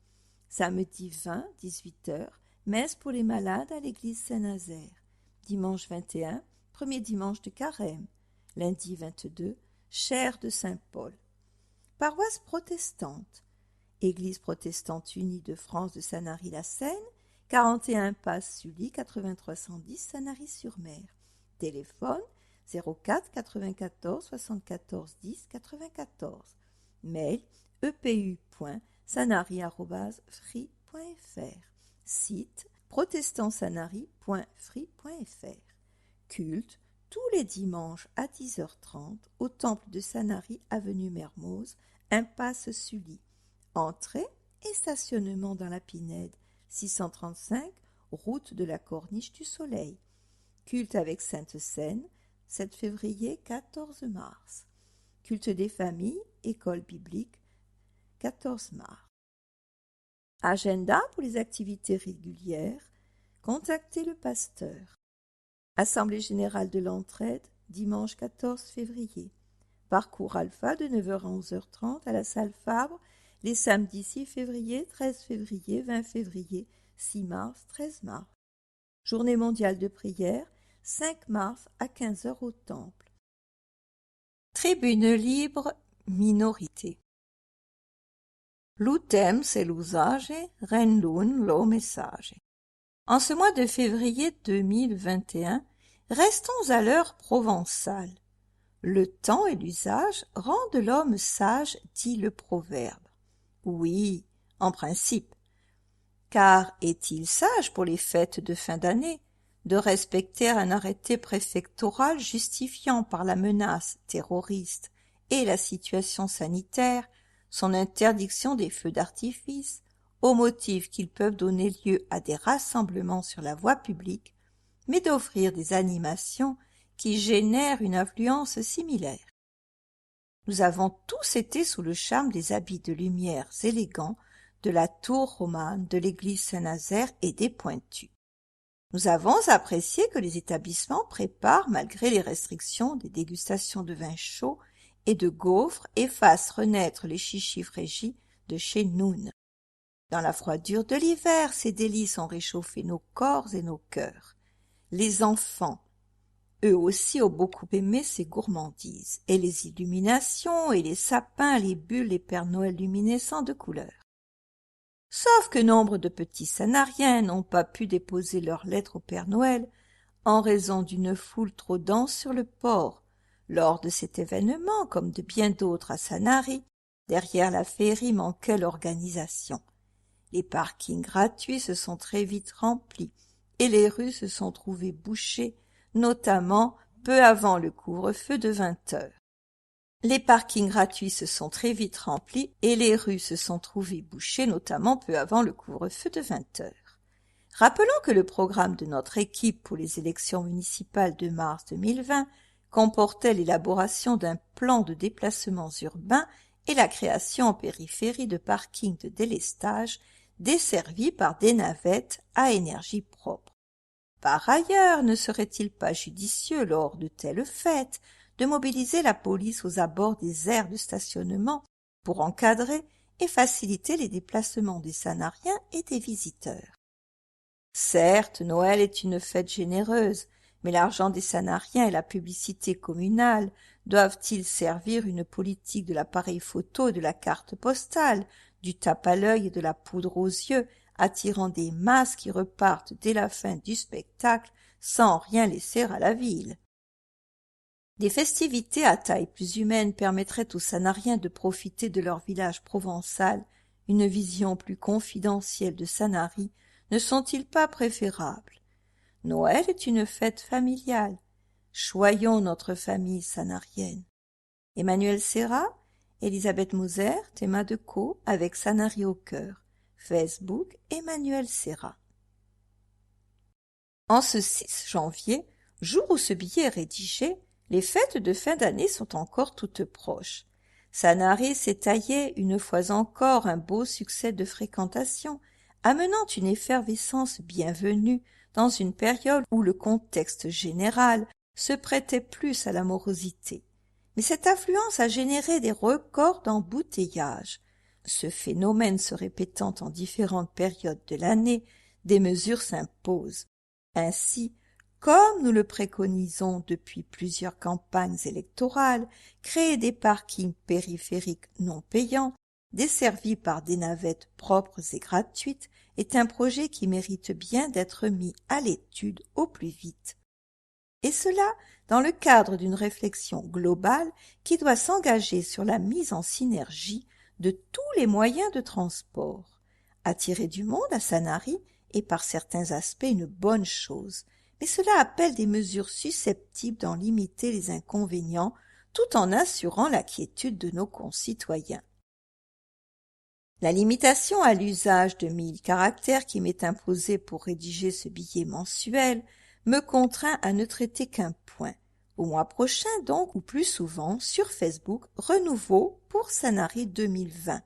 Samedi 20, 18h, messe pour les malades à l'église Saint-Nazaire. Dimanche 21, premier dimanche de Carême. Lundi 22, chaire de Saint-Paul. Paroisse protestante. Église protestante unie de France de Sanary-la-Seine, 41 Passe Sully 8310 Sanary-sur-Mer. Téléphone 04 94 74 10 94. Mail epu.sanary@free.fr. Site protestantsanary.free.fr. Culte tous les dimanches à 10h30 au temple de Sanary avenue Mermoz, impasse Sully. Entrée et stationnement dans la Pinède, 635 route de la Corniche du Soleil. Culte avec Sainte Seine, 7 février, 14 mars. Culte des familles, école biblique, 14 mars. Agenda pour les activités régulières. Contactez le pasteur. Assemblée générale de l'entraide, dimanche 14 février. Parcours alpha de 9h à 11h30 à la salle Fabre, les samedis 6 février, 13 février, 20 février, 6 mars, 13 mars. Journée mondiale de prière, 5 mars à 15h au temple. Tribune libre, minorité. L'utem c'est l'usage, rendun lo message. En ce mois de février 2021, restons à l'heure provençale. Le temps et l'usage rendent l'homme sage, dit le proverbe. Oui, en principe. Car est-il sage pour les fêtes de fin d'année de respecter un arrêté préfectoral justifiant par la menace terroriste et la situation sanitaire son interdiction des feux d'artifice au motif qu'ils peuvent donner lieu à des rassemblements sur la voie publique, mais d'offrir des animations qui génèrent une influence similaire. Nous avons tous été sous le charme des habits de lumière élégants de la tour romane de l'église Saint-Nazaire et des Pointus. Nous avons apprécié que les établissements préparent, malgré les restrictions, des dégustations de vins chauds et de gaufres et fassent renaître les chichis frégis de chez Noun. Dans la froidure de l'hiver, ces délices ont réchauffé nos corps et nos cœurs. Les enfants, eux aussi, ont beaucoup aimé ces gourmandises, et les illuminations, et les sapins, les bulles, les Pères Noël luminescents de couleurs. Sauf que nombre de petits Sanariens n'ont pas pu déposer leurs lettres au Père Noël en raison d'une foule trop dense sur le port. Lors de cet événement, comme de bien d'autres à Sanary, derrière la féerie manquait l'organisation. Les parkings gratuits se sont très vite remplis et les rues se sont trouvées bouchées, notamment peu avant le couvre-feu de 20 heures. Les parkings gratuits se sont très vite remplis et les rues se sont trouvées bouchées, notamment peu avant le couvre-feu de 20 heures. Rappelons que le programme de notre équipe pour les élections municipales de mars 2020 comportait l'élaboration d'un plan de déplacements urbains et la création en périphérie de parkings de délestage desservis par des navettes à énergie propre. Par ailleurs, ne serait-il pas judicieux, lors de telles fêtes, de mobiliser la police aux abords des aires de stationnement pour encadrer et faciliter les déplacements des Sanariens et des visiteurs? Certes, Noël est une fête généreuse, mais l'argent des Sanariens et la publicité communale doivent-ils servir une politique de l'appareil photo et de la carte postale, du tape à l'œil et de la poudre aux yeux, attirant des masses qui repartent dès la fin du spectacle sans rien laisser à la ville? Des festivités à taille plus humaine permettraient aux Sanariens de profiter de leur village provençal, une vision plus confidentielle de Sanary. Ne sont-ils pas préférables? Noël est une fête familiale. Choyons notre famille sanarienne. Emmanuel Serra, Elisabeth Moser, Théma Decaux, avec Sanary au cœur. Facebook, Emmanuel Serra. En ce 6 janvier, jour où ce billet est rédigé, les fêtes de fin d'année sont encore toutes proches. Sanary s'est taillé une fois encore un beau succès de fréquentation, amenant une effervescence bienvenue dans une période où le contexte général se prêtait plus à la morosité. Mais cette affluence a généré des records d'embouteillage. Ce phénomène se répétant en différentes périodes de l'année, des mesures s'imposent. Ainsi, comme nous le préconisons depuis plusieurs campagnes électorales, créer des parkings périphériques non payants, desservis par des navettes propres et gratuites, est un projet qui mérite bien d'être mis à l'étude au plus vite. Et cela dans le cadre d'une réflexion globale qui doit s'engager sur la mise en synergie de tous les moyens de transport. Attirer du monde à Sanary est par certains aspects une bonne chose, mais cela appelle des mesures susceptibles d'en limiter les inconvénients tout en assurant la quiétude de nos concitoyens. La limitation à l'usage de 1000 caractères qui m'est imposée pour rédiger ce billet mensuel me contraint à ne traiter qu'un point. Au mois prochain donc, ou plus souvent, sur Facebook, renouveau pour Sanary 2020.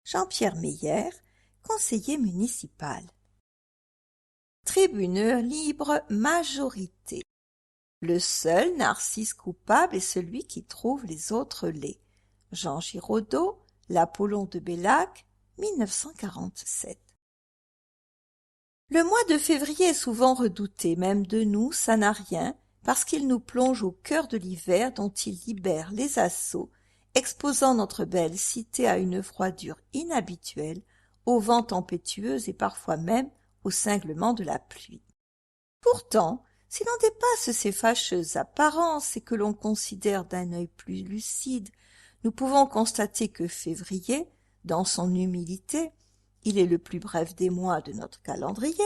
Jean-Pierre Meyer, conseiller municipal. Tribuneur libre, majorité. Le seul narcisse coupable est celui qui trouve les autres laids. Jean Giraudeau, l'Apollon de Bellac, 1947. Le mois de février est souvent redouté, même de nous, Sanariens, parce qu'il nous plonge au cœur de l'hiver dont il libère les assauts, exposant notre belle cité à une froidure inhabituelle, au vent tempétueux et parfois même au cinglement de la pluie. Pourtant, si l'on dépasse ces fâcheuses apparences et que l'on considère d'un œil plus lucide, nous pouvons constater que février, dans son humilité, il est le plus bref des mois de notre calendrier,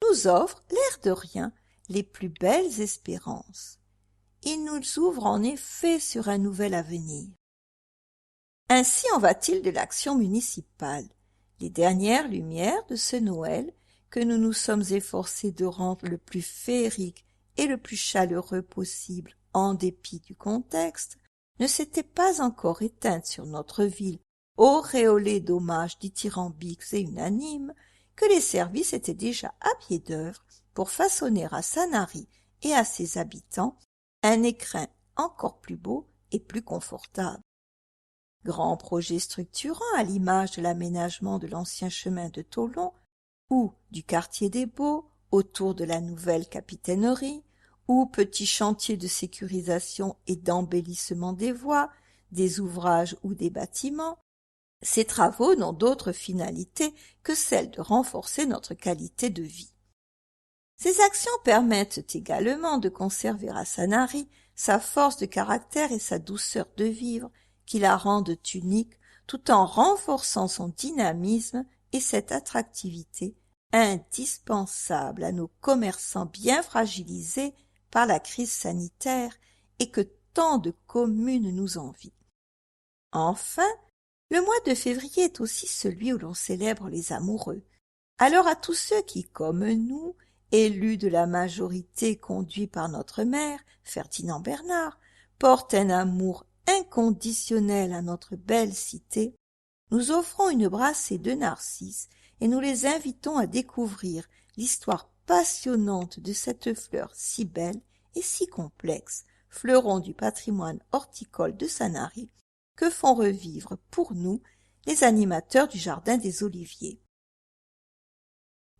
nous offre, l'air de rien, les plus belles espérances. Il nous ouvre en effet sur un nouvel avenir. Ainsi en va-t-il de l'action municipale. Les dernières lumières de ce Noël, que nous nous sommes efforcés de rendre le plus féerique et le plus chaleureux possible en dépit du contexte, ne s'étaient pas encore éteintes sur notre ville, auréolée d'hommages dithyrambiques et unanimes, que les services étaient déjà à pied d'œuvre pour façonner à Sanary et à ses habitants un écrin encore plus beau et plus confortable. Grand projet structurant à l'image de l'aménagement de l'ancien chemin de Tholon ou du quartier des Baux autour de la nouvelle capitainerie, ou petits chantiers de sécurisation et d'embellissement des voies, des ouvrages ou des bâtiments, ces travaux n'ont d'autre finalité que celle de renforcer notre qualité de vie. Ces actions permettent également de conserver à Sanary sa force de caractère et sa douceur de vivre qui la rendent unique tout en renforçant son dynamisme et cette attractivité indispensable à nos commerçants bien fragilisés par la crise sanitaire et que tant de communes nous envient. Enfin, le mois de février est aussi celui où l'on célèbre les amoureux. Alors à tous ceux qui, comme nous, élus de la majorité conduits par notre maire, Ferdinand Bernard, portent un amour inconditionnel à notre belle cité, nous offrons une brassée de narcisses et nous les invitons à découvrir l'histoire passionnante de cette fleur si belle et si complexe, fleuron du patrimoine horticole de Sanary, que font revivre pour nous les animateurs du Jardin des Oliviers.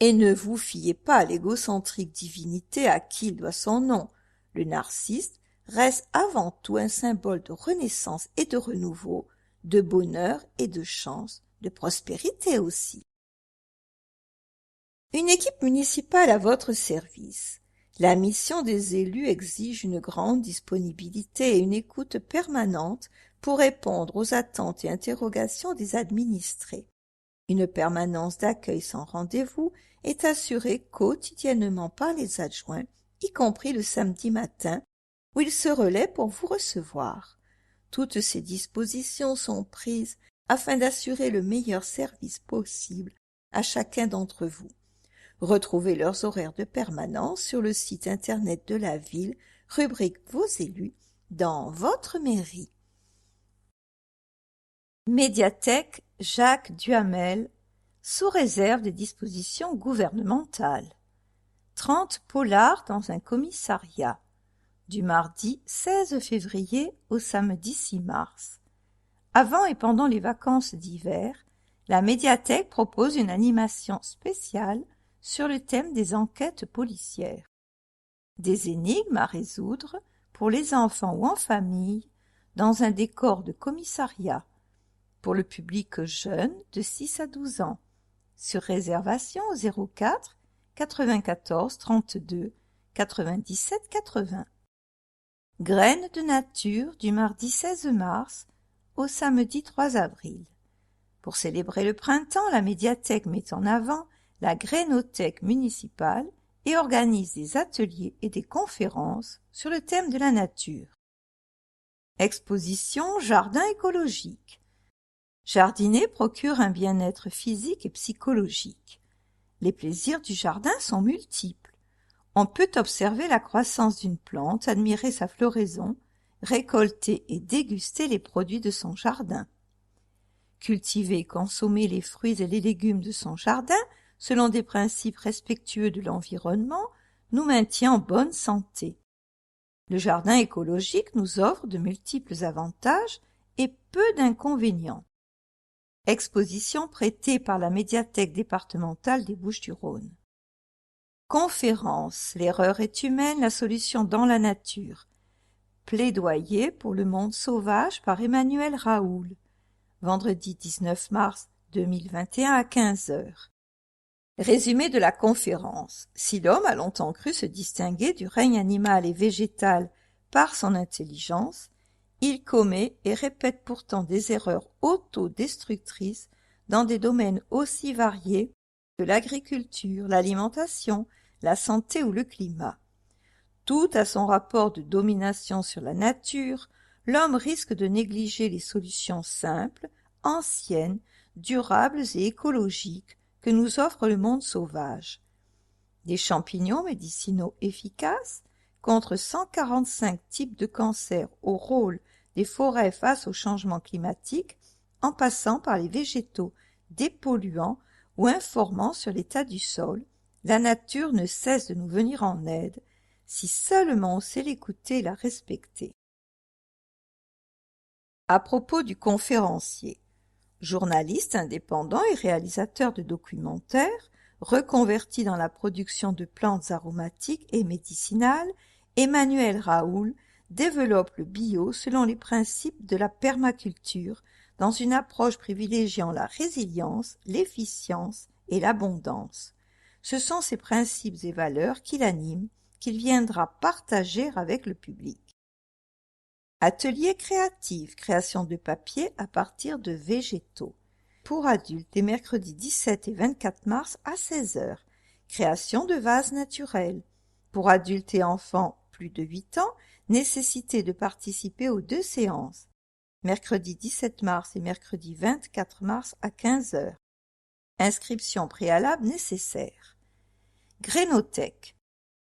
Et ne vous fiez pas à l'égocentrique divinité à qui il doit son nom. Le narcisse reste avant tout un symbole de renaissance et de renouveau, de bonheur et de chance, de prospérité aussi. Une équipe municipale à votre service. La mission des élus exige une grande disponibilité et une écoute permanente pour répondre aux attentes et interrogations des administrés. Une permanence d'accueil sans rendez-vous est assurée quotidiennement par les adjoints, y compris le samedi matin, où ils se relaient pour vous recevoir. Toutes ces dispositions sont prises afin d'assurer le meilleur service possible à chacun d'entre vous. Retrouvez leurs horaires de permanence sur le site internet de la ville, rubrique Vos élus, dans votre mairie. Médiathèque Jacques Duhamel, sous réserve des dispositions gouvernementales. 30 polars dans un commissariat, du mardi 16 février au samedi 6 mars. Avant et pendant les vacances d'hiver, la médiathèque propose une animation spéciale sur le thème des enquêtes policières. Des énigmes à résoudre pour les enfants ou en famille dans un décor de commissariat, pour le public jeune de 6 à 12 ans, sur réservation au 04 94 32 97 80. Graines de nature du mardi 16 mars au samedi 3 avril. Pour célébrer le printemps, la médiathèque met en avant la grainothèque municipale et organise des ateliers et des conférences sur le thème de la nature. Exposition Jardin écologique. Jardiner procure un bien-être physique et psychologique. Les plaisirs du jardin sont multiples. On peut observer la croissance d'une plante, admirer sa floraison, récolter et déguster les produits de son jardin. Cultiver et consommer les fruits et les légumes de son jardin, selon des principes respectueux de l'environnement, nous maintient en bonne santé. Le jardin écologique nous offre de multiples avantages et peu d'inconvénients. Exposition prêtée par la médiathèque départementale des Bouches-du-Rhône. Conférence. L'erreur est humaine, la solution dans la nature. Plaidoyer pour le monde sauvage par Emmanuel Raoul. Vendredi 19 mars 2021 à 15 heures. Résumé de la conférence. Si l'homme a longtemps cru se distinguer du règne animal et végétal par son intelligence, il commet et répète pourtant des erreurs autodestructrices dans des domaines aussi variés que l'agriculture, l'alimentation, la santé ou le climat. Tout à son rapport de domination sur la nature, l'homme risque de négliger les solutions simples, anciennes, durables et écologiques que nous offre le monde sauvage. Des champignons médicinaux efficaces contre 145 types de cancers au rôle des forêts face au changement climatique, en passant par les végétaux dépolluants ou informant sur l'état du sol, la nature ne cesse de nous venir en aide, si seulement on sait l'écouter et la respecter. À propos du conférencier, journaliste indépendant et réalisateur de documentaires, reconverti dans la production de plantes aromatiques et médicinales, Emmanuel Raoul développe le bio selon les principes de la permaculture, dans une approche privilégiant la résilience, l'efficience et l'abondance. Ce sont ses principes et valeurs qui l'animent, qu'il viendra partager avec le public. Atelier créatif, création de papier à partir de végétaux. Pour adultes, les mercredis 17 et 24 mars à 16 h. Création de vases naturels. Pour adultes et enfants plus de 8 ans, nécessité de participer aux 2 séances. Mercredi 17 mars et mercredi 24 mars à 15 h. Inscription préalable nécessaire. Grénothèque.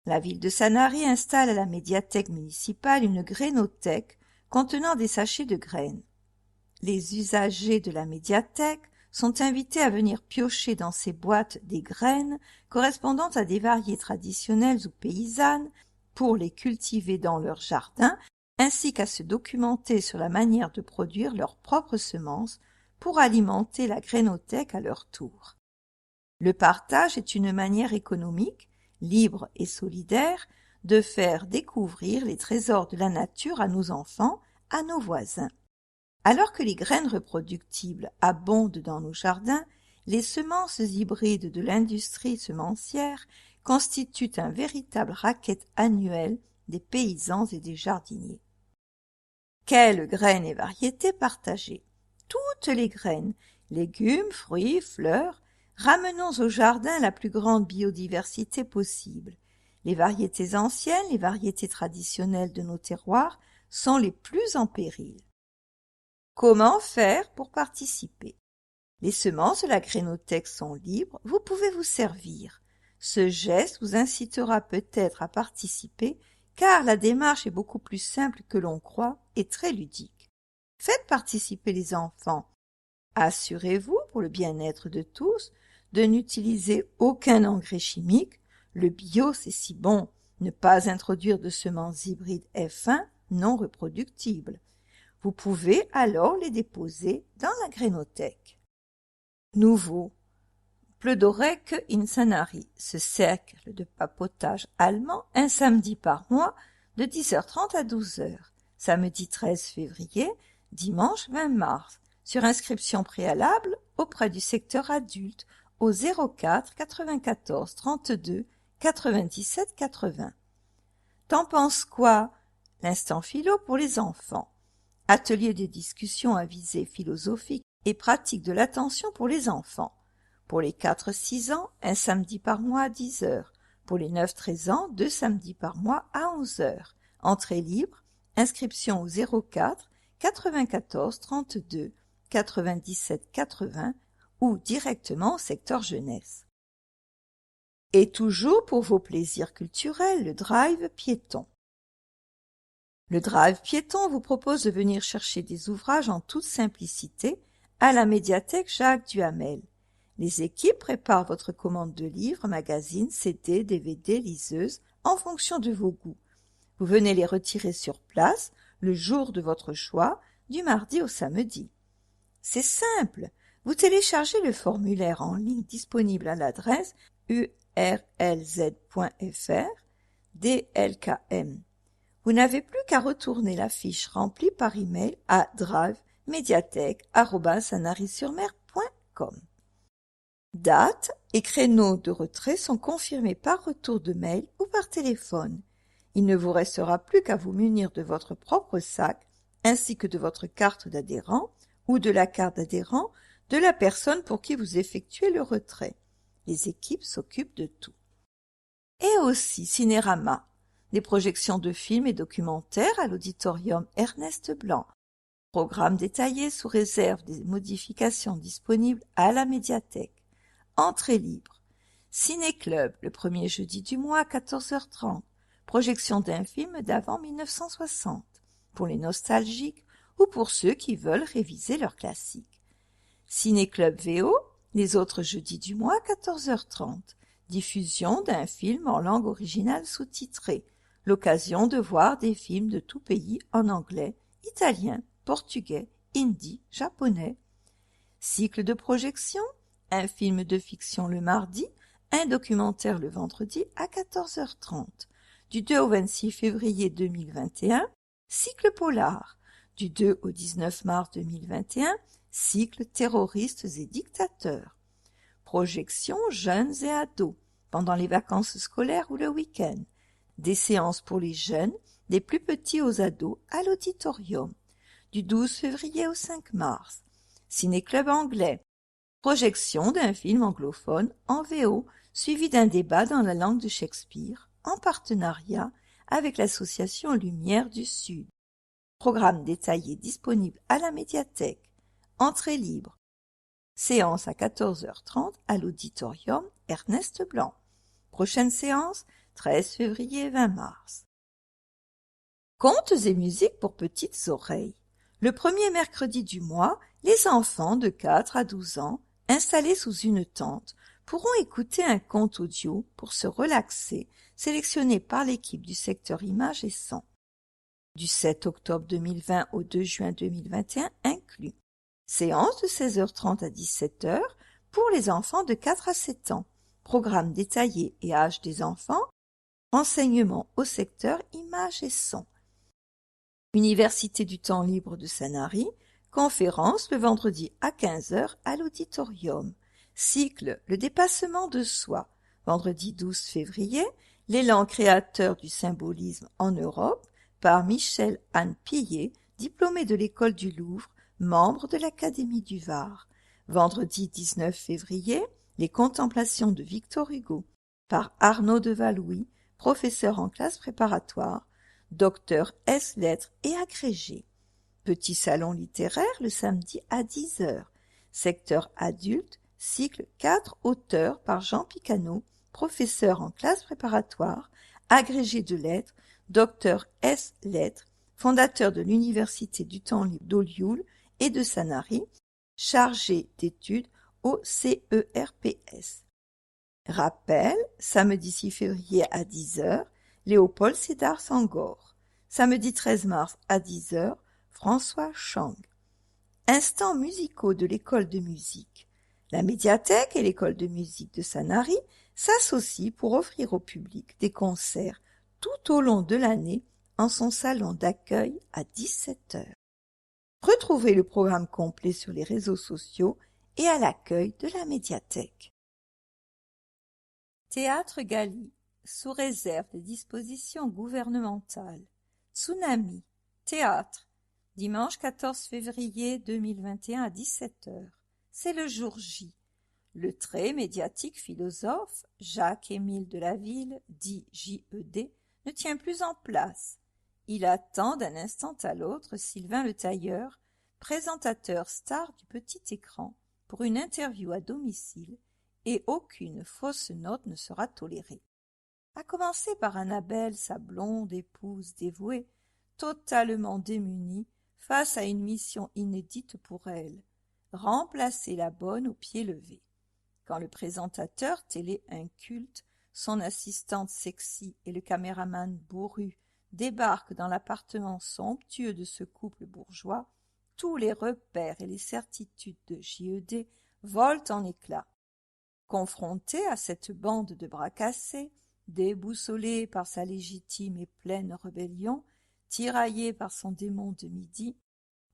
La ville de Sanary installe à la médiathèque municipale une grénothèque contenant des sachets de graines. Les usagers de la médiathèque sont invités à venir piocher dans ces boîtes des graines correspondant à des variétés traditionnelles ou paysannes pour les cultiver dans leur jardin, ainsi qu'à se documenter sur la manière de produire leurs propres semences pour alimenter la grénothèque à leur tour. Le partage est une manière économique, libre et solidaire, de faire découvrir les trésors de la nature à nos enfants, à nos voisins. Alors que les graines reproductibles abondent dans nos jardins, les semences hybrides de l'industrie semencière constituent un véritable racket annuel des paysans et des jardiniers. Quelles graines et variétés partager? Toutes les graines, légumes, fruits, fleurs. Ramenons au jardin la plus grande biodiversité possible. Les variétés anciennes, les variétés traditionnelles de nos terroirs sont les plus en péril. Comment faire pour participer? Les semences de la grénothèque sont libres, vous pouvez vous servir. Ce geste vous incitera peut-être à participer, car la démarche est beaucoup plus simple que l'on croit et très ludique. Faites participer les enfants. Assurez-vous, pour le bien-être de tous, de n'utiliser aucun engrais chimique. Le bio, c'est si bon. Ne pas introduire de semences hybrides F1 non reproductibles. Vous pouvez alors les déposer dans la grénothèque. Nouveau. Plödorec in Sanary, ce cercle de papotage allemand, un samedi par mois, de 10h30 à 12h. Samedi 13 février, dimanche 20 mars. Sur inscription préalable auprès du secteur adulte au 04 94 32 97 80. T'en penses quoi? L'instant philo pour les enfants. Atelier de discussion à visée philosophique et pratique de l'attention pour les enfants. Pour les 4-6 ans, un samedi par mois à 10 h. Pour les 9-13 ans, 2 samedis par mois à 11 h. Entrée libre, inscription au 04 94 32 97 80 ou directement au secteur jeunesse. Et toujours pour vos plaisirs culturels, le drive piéton. Le drive piéton vous propose de venir chercher des ouvrages en toute simplicité à la médiathèque Jacques Duhamel. Les équipes préparent votre commande de livres, magazines, CD, DVD, liseuses en fonction de vos goûts. Vous venez les retirer sur place le jour de votre choix, du mardi au samedi. C'est simple, vous téléchargez le formulaire en ligne disponible à l'adresse urlz.fr DLKM. Vous n'avez plus qu'à retourner la fiche remplie par email à drive-mediathèque@sanary-sur-mer.com. Date et créneau de retrait sont confirmés par retour de mail ou par téléphone. Il ne vous restera plus qu'à vous munir de votre propre sac ainsi que de votre carte d'adhérent ou de la carte d'adhérent de la personne pour qui vous effectuez le retrait. Les équipes s'occupent de tout. Et aussi Cinérama, des projections de films et documentaires à l'auditorium Ernest Blanc. Programme détaillé sous réserve des modifications disponibles à la médiathèque. Entrée libre. Ciné-club, le premier jeudi du mois à 14h30. Projection d'un film d'avant 1960, pour les nostalgiques ou pour ceux qui veulent réviser leurs classiques. Ciné-club VO, les autres jeudis du mois à 14h30. Diffusion d'un film en langue originale sous-titrée. L'occasion de voir des films de tout pays en anglais, italien, portugais, hindi, japonais. Cycle de projection, un film de fiction le mardi, un documentaire le vendredi à 14h30. Du 2 au 26 février 2021, cycle polar. Du 2 au 19 mars 2021, cycle terroristes et dictateurs. Projection jeunes et ados. pendant les vacances scolaires ou le week-end. Des séances pour les jeunes, des plus petits aux ados, à l'auditorium. Du 12 février au 5 mars. Ciné-club anglais. Projection d'un film anglophone en VO, suivi d'un débat dans la langue de Shakespeare, en partenariat avec l'association Lumière du Sud. Programme détaillé disponible à la médiathèque. Entrée libre. Séance à 14h30 à l'auditorium Ernest Blanc. Prochaine séance, 13 février 20 mars. Contes et musiques pour petites oreilles. Le premier mercredi du mois, les enfants de 4 à 12 ans, installés sous une tente, pourront écouter un conte audio pour se relaxer, sélectionné par l'équipe du secteur images et son. Du 7 octobre 2020 au 2 juin 2021 inclus. Séance de 16h30 à 17h pour les enfants de 4 à 7 ans. Programme détaillé et âge des enfants. Enseignement au secteur images et son. Université du temps libre de Sanary. Conférence le vendredi à 15h à l'auditorium. Cycle Le dépassement de soi. Vendredi 12 février. L'élan créateur du symbolisme en Europe par Michel-Anne Pillet, diplômée de l'école du Louvre, membre de l'Académie du Var. Vendredi 19 février, les contemplations de Victor Hugo, par Arnaud de Valouis, professeur en classe préparatoire, docteur ès lettres et agrégé. Petit salon littéraire le samedi à 10h. Secteur adulte, cycle 4 auteurs par Jean Picano, professeur en classe préparatoire, agrégé de lettres, docteur ès lettres, fondateur de l'Université du temps libre d'Olioul et de Sanary, chargé d'études au CERPS. Rappel, samedi 6 février à 10h, Léopold Sédar Senghor. Samedi 13 mars à 10h, François Chang. Instants musicaux de l'école de musique. La médiathèque et l'école de musique de Sanary s'associent pour offrir au public des concerts tout au long de l'année en son salon d'accueil à 17h. Retrouvez le programme complet sur les réseaux sociaux et à l'accueil de la médiathèque. Théâtre Gali, sous réserve des dispositions gouvernementales. Tsunami, théâtre, dimanche 14 février 2021 à 17h. C'est le jour J. Le très médiatique philosophe Jacques-Émile Delaville, dit J.E.D., ne tient plus en place. Il attend d'un instant à l'autre Sylvain Le Tailleur, présentateur star du petit écran, pour une interview à domicile, et aucune fausse note ne sera tolérée. À commencer par Annabelle, sa blonde épouse dévouée, totalement démunie face à une mission inédite pour elle, remplacer la bonne au pied levé. Quand le présentateur télé inculte, son assistante sexy et le caméraman bourru débarquent dans l'appartement somptueux de ce couple bourgeois, tous les repères et les certitudes de J.E.D. volent en éclats. Confronté à cette bande de bras cassés, déboussolé par sa légitime et pleine rébellion, tiraillé par son démon de midi,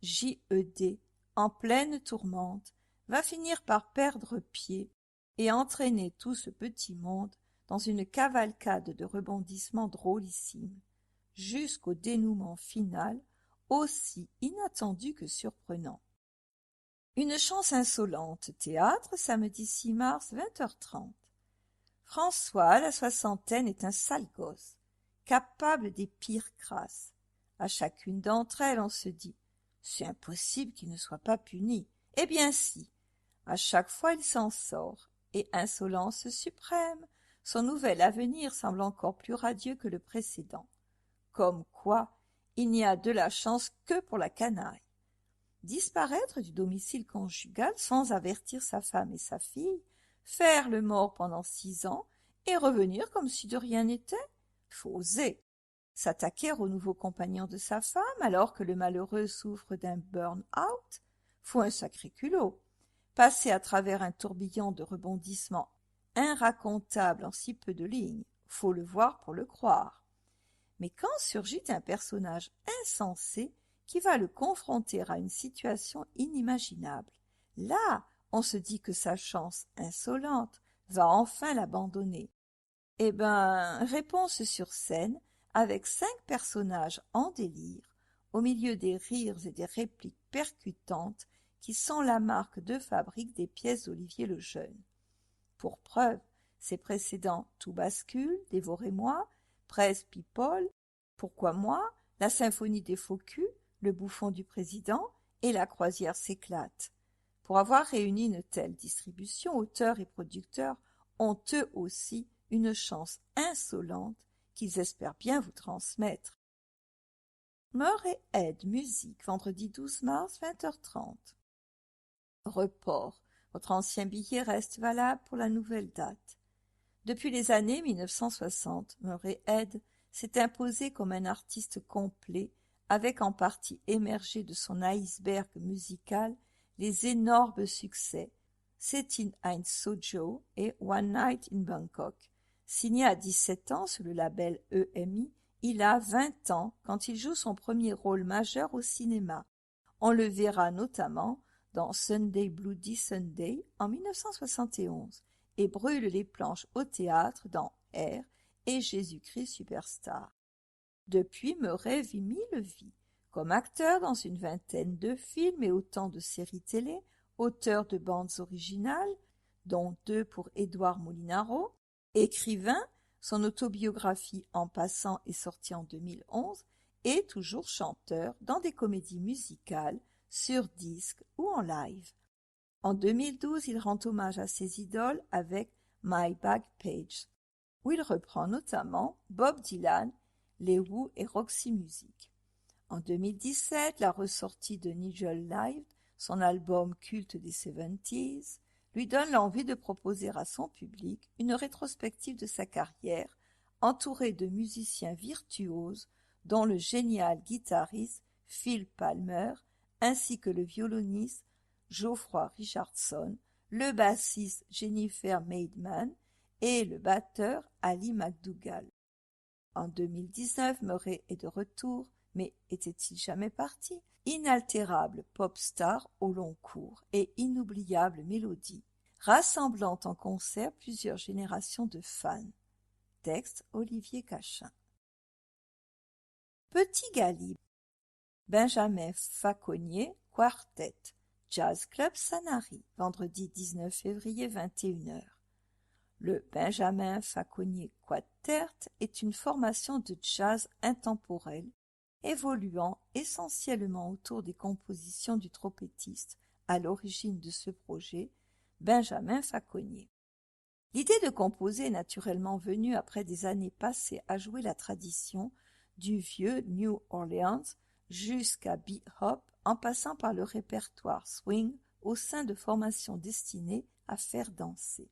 J.E.D., en pleine tourmente, va finir par perdre pied et entraîner tout ce petit monde dans une cavalcade de rebondissements drôlissimes, jusqu'au dénouement final, aussi inattendu que surprenant. Une chance insolente, théâtre, samedi 6 mars, 20h30. François, la soixantaine, est un sale gosse, capable des pires crasses. À chacune d'entre elles, on se dit « C'est impossible qu'il ne soit pas puni. » Eh bien si, à chaque fois il s'en sort, et insolence suprême, son nouvel avenir semble encore plus radieux que le précédent. Comme quoi, il n'y a de la chance que pour la canaille. Disparaître du domicile conjugal sans avertir sa femme et sa fille, faire le mort pendant 6 ans et revenir comme si de rien n'était, faut oser. S'attaquer au nouveau compagnon de sa femme alors que le malheureux souffre d'un burn-out, faut un sacré culot. Passer à travers un tourbillon de rebondissements inracontables en si peu de lignes, faut le voir pour le croire. Mais quand surgit un personnage insensé qui va le confronter à une situation inimaginable, là, on se dit que sa chance insolente va enfin l'abandonner. Eh ben, réponse sur scène, avec 5 personnages en délire, au milieu des rires et des répliques percutantes qui sont la marque de fabrique des pièces d'Olivier le Jeune. Pour preuve, ses précédents Tout bascule, Dévorez-moi, Presse People, Pourquoi moi, La symphonie des faux culs, Le bouffon du président et La croisière s'éclate. Pour avoir réuni une telle distribution, auteurs et producteurs ont eux aussi une chance insolente qu'ils espèrent bien vous transmettre. Murray Head Musique, vendredi 12 mars, 20h30. Report. Votre ancien billet reste valable pour la nouvelle date. Depuis les années 1960, Murray Head s'est imposé comme un artiste complet, avec en partie émergé de son iceberg musical les énormes succès Setting ein Sojo et One Night in Bangkok. Signé à 17 ans sur le label EMI, il a 20 ans quand il joue son premier rôle majeur au cinéma. On le verra notamment dans Sunday Bloody Sunday en 1971 et brûle les planches au théâtre dans Air et Jésus-Christ Superstar. Depuis, Murray vit 1000 vies, comme acteur dans une vingtaine de films et autant de séries télé, auteur de bandes originales, dont 2 pour Édouard Molinaro, écrivain, son autobiographie En passant est sortie en 2011, et toujours chanteur dans des comédies musicales, sur disque ou en live. En 2012, il rend hommage à ses idoles avec My Back Page, où il reprend notamment Bob Dylan, les Who et Roxy Music. En 2017, la ressortie de Nigel Live, son album culte des 70s, lui donne l'envie de proposer à son public une rétrospective de sa carrière, entourée de musiciens virtuoses, dont le génial guitariste Phil Palmer, ainsi que le violoniste Geoffroy Richardson, le bassiste Jennifer Maidman et le batteur Ali MacDougall. En 2019, Murray est de retour, mais était-il jamais parti? Inaltérable pop star au long cours et inoubliable mélodie, rassemblant en concert plusieurs générations de fans. Texte Olivier Cachin. Petit Galibre. Benjamin Faconnier, Quartet. Jazz Club Sanary, vendredi 19 février 21h. Le Benjamin Faconnier Quartet est une formation de jazz intemporel, évoluant essentiellement autour des compositions du trompettiste à l'origine de ce projet, Benjamin Faconnier. L'idée de composer est naturellement venue après des années passées à jouer la tradition du vieux New Orleans jusqu'à bebop, en passant par le répertoire swing au sein de formations destinées à faire danser.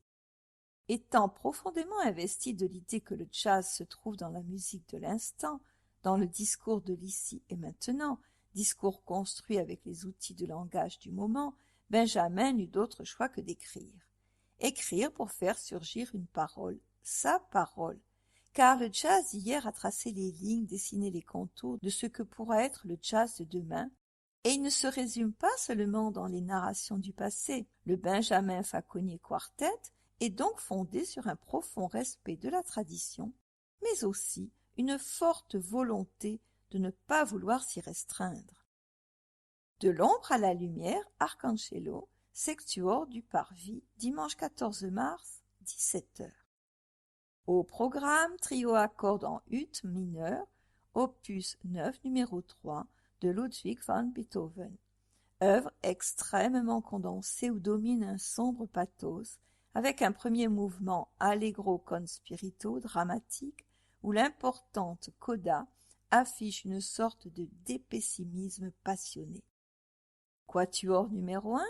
Étant profondément investi de l'idée que le jazz se trouve dans la musique de l'instant, dans le discours de l'ici et maintenant, discours construit avec les outils de langage du moment, Benjamin n'eut d'autre choix que d'écrire. Écrire pour faire surgir une parole, sa parole, car le jazz d'hier a tracé les lignes, dessiné les contours de ce que pourra être le jazz de demain, et il ne se résume pas seulement dans les narrations du passé. Le Benjamin Faconnier Quartet est donc fondé sur un profond respect de la tradition, mais aussi une forte volonté de ne pas vouloir s'y restreindre. De l'ombre à la lumière, Arcangelo, Sextuor du Parvis, dimanche 14 mars, 17h. Au programme, trio à cordes en ut mineur, opus 9 numéro 3 de Ludwig van Beethoven. Œuvre extrêmement condensée où domine un sombre pathos, avec un premier mouvement allegro con spirito dramatique, où l'importante coda affiche une sorte de dépessimisme passionné. Quatuor numéro 1,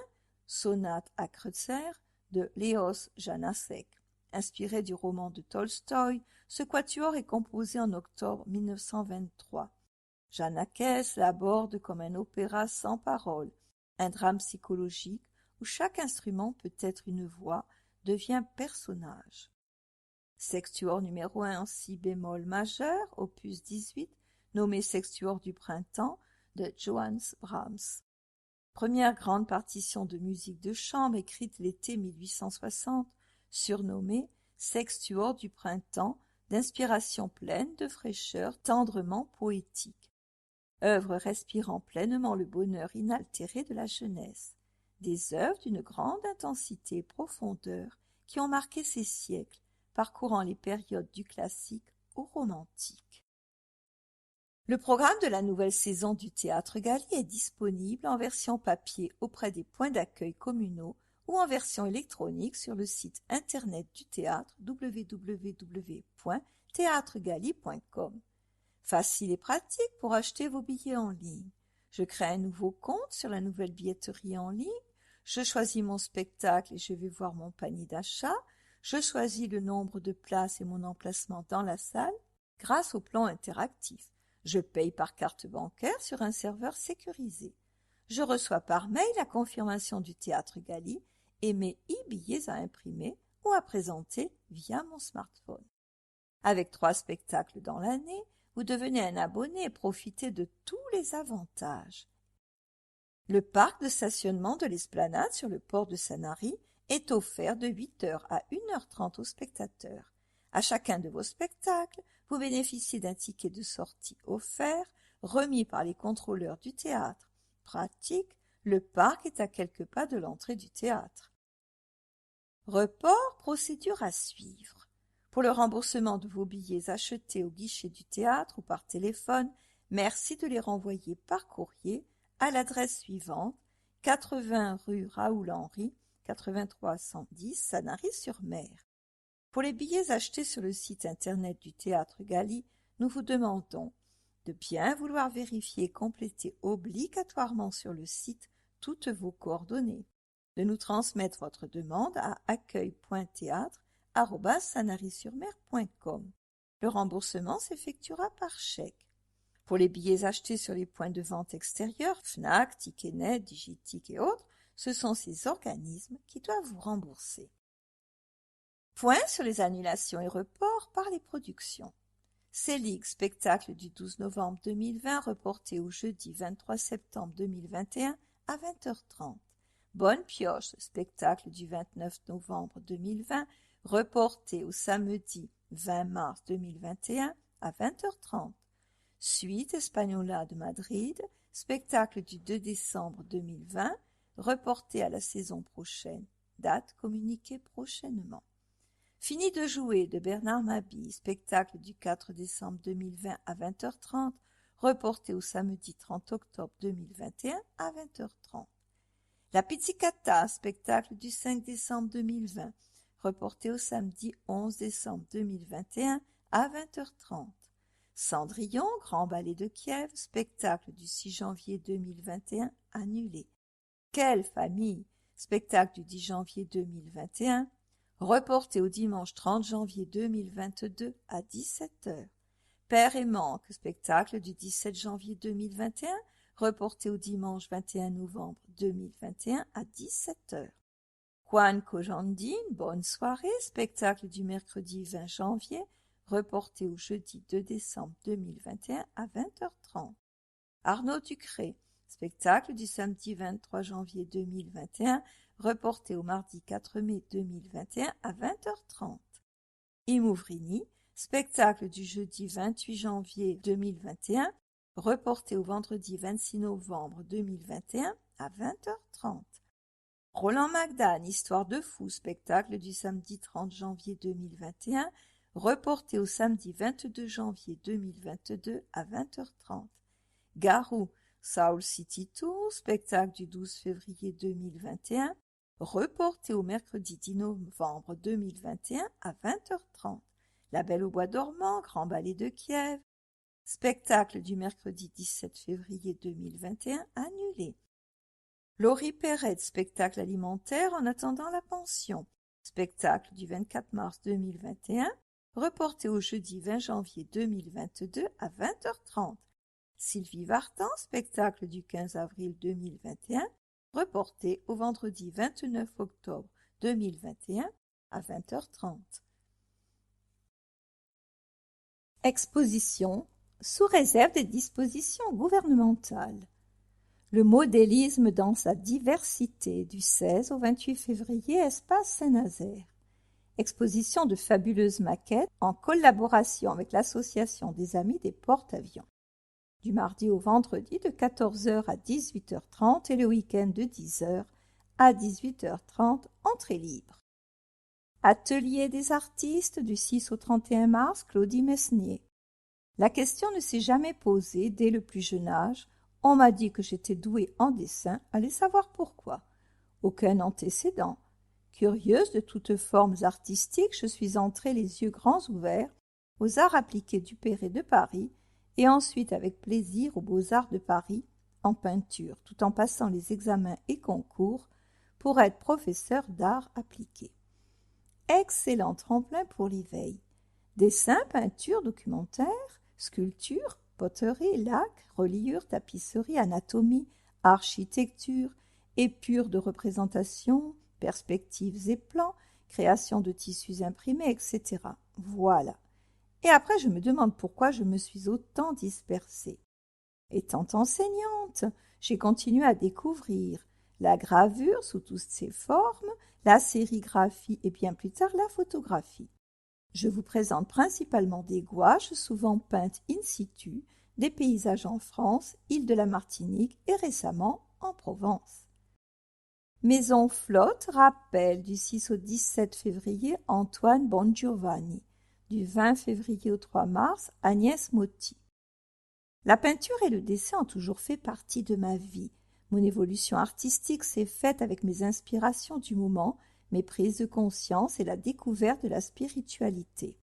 sonate à Kreutzer de Leos Janáček. Inspiré du roman de Tolstoï, ce quatuor est composé en octobre 1923. Janáček l'aborde comme un opéra sans paroles, un drame psychologique où chaque instrument peut être une voix, devient personnage. Sextuor numéro 1 en si bémol majeur, opus 18, nommé Sextuor du printemps, de Johannes Brahms. Première grande partition de musique de chambre écrite l'été 1860, surnommée sextuor du printemps, d'inspiration pleine de fraîcheur, tendrement poétique. Œuvre respirant pleinement le bonheur inaltéré de la jeunesse. Des œuvres d'une grande intensité et profondeur qui ont marqué ces siècles, parcourant les périodes du classique au romantique. Le programme de la nouvelle saison du Théâtre Galie est disponible en version papier auprès des points d'accueil communaux ou en version électronique sur le site internet du théâtre www.theatregalie.com. Facile et pratique pour acheter vos billets en ligne. Je crée un nouveau compte sur la nouvelle billetterie en ligne. Je choisis mon spectacle et je vais voir mon panier d'achat. Je choisis le nombre de places et mon emplacement dans la salle grâce au plan interactif. Je paye par carte bancaire sur un serveur sécurisé. Je reçois par mail la confirmation du Théâtre Galie et mes e-billets à imprimer ou à présenter via mon smartphone. Avec 3 spectacles dans l'année, vous devenez un abonné et profitez de tous les avantages. Le parc de stationnement de l'Esplanade sur le port de Sanary est offert de 8h à 1h30 aux spectateurs. À chacun de vos spectacles, vous bénéficiez d'un ticket de sortie offert, remis par les contrôleurs du théâtre. Pratique, le parc est à quelques pas de l'entrée du théâtre. Report, procédure à suivre. Pour le remboursement de vos billets achetés au guichet du théâtre ou par téléphone, merci de les renvoyer par courrier à l'adresse suivante: 80 rue Raoul-Henry, 83 110, Sanary-sur-Mer. Pour les billets achetés sur le site internet du Théâtre Galie, nous vous demandons de bien vouloir vérifier et compléter obligatoirement sur le site toutes vos coordonnées, de nous transmettre votre demande à accueil.theatre@sanary-sur-mer.com. Le remboursement s'effectuera par chèque. Pour les billets achetés sur les points de vente extérieurs, Fnac, Ticketnet, Digitic et autres, ce sont ces organismes qui doivent vous rembourser. Point sur les annulations et reports par les productions. Selig, spectacle du 12 novembre 2020, reporté au jeudi 23 septembre 2021 à 20h30. Bonne Pioche, spectacle du 29 novembre 2020, reporté au samedi 20 mars 2021 à 20h30. Suite Espagnola de Madrid, spectacle du 2 décembre 2020, reporté à la saison prochaine. Date communiquée prochainement. Fini de jouer de Bernard Mabille, spectacle du 4 décembre 2020 à 20h30, reporté au samedi 30 octobre 2021 à 20h30. La Pizzicata, spectacle du 5 décembre 2020, reporté au samedi 11 décembre 2021 à 20h30. Cendrillon, Grand Ballet de Kiev, spectacle du 6 janvier 2021, annulé. Quelle famille, spectacle du 10 janvier 2021, reporté au dimanche 30 janvier 2022 à 17h. Père et Manque, spectacle du 17 janvier 2021, reporté au dimanche 21 novembre 2021 à 17h. Juan Kojandin, Bonne soirée, spectacle du mercredi 20 janvier, reporté au jeudi 2 décembre 2021 à 20h30. Arnaud Ducré, spectacle du samedi 23 janvier 2021, reporté au mardi 4 mai 2021 à 20h30. Imouvrini, spectacle du jeudi 28 janvier 2021, reporté au vendredi 26 novembre 2021 à 20h30. Roland Magdane, Histoire de fou, spectacle du samedi 30 janvier 2021, reporté au samedi 22 janvier 2022 à 20h30. Garou, Soul City Tour, spectacle du 12 février 2021, reporté au mercredi 10 novembre 2021 à 20h30. La Belle au bois dormant, Grand Ballet de Kiev, spectacle du mercredi 17 février 2021, annulé. Laurie Perret, spectacle alimentaire en attendant la pension, spectacle du 24 mars 2021, reporté au jeudi 20 janvier 2022 à 20h30. Sylvie Vartan, spectacle du 15 avril 2021, reporté au vendredi 29 octobre 2021 à 20h30. Exposition sous réserve des dispositions gouvernementales. Le modélisme dans sa diversité du 16 au 28 février, espace Saint-Nazaire. exposition de fabuleuses maquettes en collaboration avec l'Association des Amis des Porte-Avions. Du mardi au vendredi de 14h à 18h30 et le week-end de 10h à 18h30, entrée libre. Atelier des artistes du 6 au 31 mars, Claudie Mesnier. La question ne s'est jamais posée dès le plus jeune âge. On m'a dit que j'étais douée en dessin, allez savoir pourquoi. Aucun antécédent. Curieuse de toutes formes artistiques, je suis entrée les yeux grands ouverts aux arts appliqués du Perret de Paris et ensuite avec plaisir aux Beaux-Arts de Paris en peinture, tout en passant les examens et concours pour être professeur d'art appliqué. Excellent tremplin pour l'éveil. Dessin, peinture, documentaire, sculpture, poterie, lac, reliure, tapisserie, anatomie, architecture, épure de représentation, perspectives et plans, création de tissus imprimés, etc. Voilà. Et après, je me demande pourquoi je me suis autant dispersée. Étant enseignante, j'ai continué à découvrir la gravure sous toutes ses formes, la sérigraphie et bien plus tard la photographie. Je vous présente principalement des gouaches souvent peintes in situ, des paysages en France, île de la Martinique et récemment en Provence. Maison Flotte rappelle du 6 au 17 février Antoine Bongiovanni, du 20 février au 3 mars Agnès Motti. La peinture et le dessin ont toujours fait partie de ma vie. Mon évolution artistique s'est faite avec mes inspirations du moment, mes prises de conscience et la découverte de la spiritualité.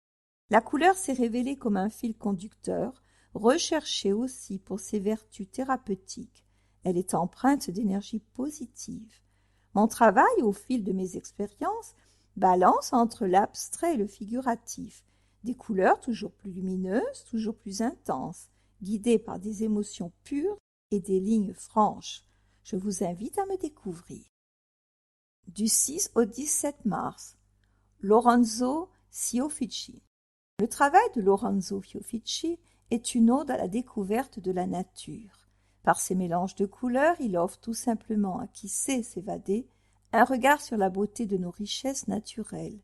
La couleur s'est révélée comme un fil conducteur, recherchée aussi pour ses vertus thérapeutiques. Elle est empreinte d'énergie positive. Mon travail, au fil de mes expériences, balance entre l'abstrait et le figuratif, des couleurs toujours plus lumineuses, toujours plus intenses, guidées par des émotions pures et des lignes franches. Je vous invite à me découvrir. Du 6 au 17 mars, Lorenzo Fioffici. Le travail de Lorenzo Fioffici est une ode à la découverte de la nature. Par ses mélanges de couleurs, il offre tout simplement à qui sait s'évader un regard sur la beauté de nos richesses naturelles.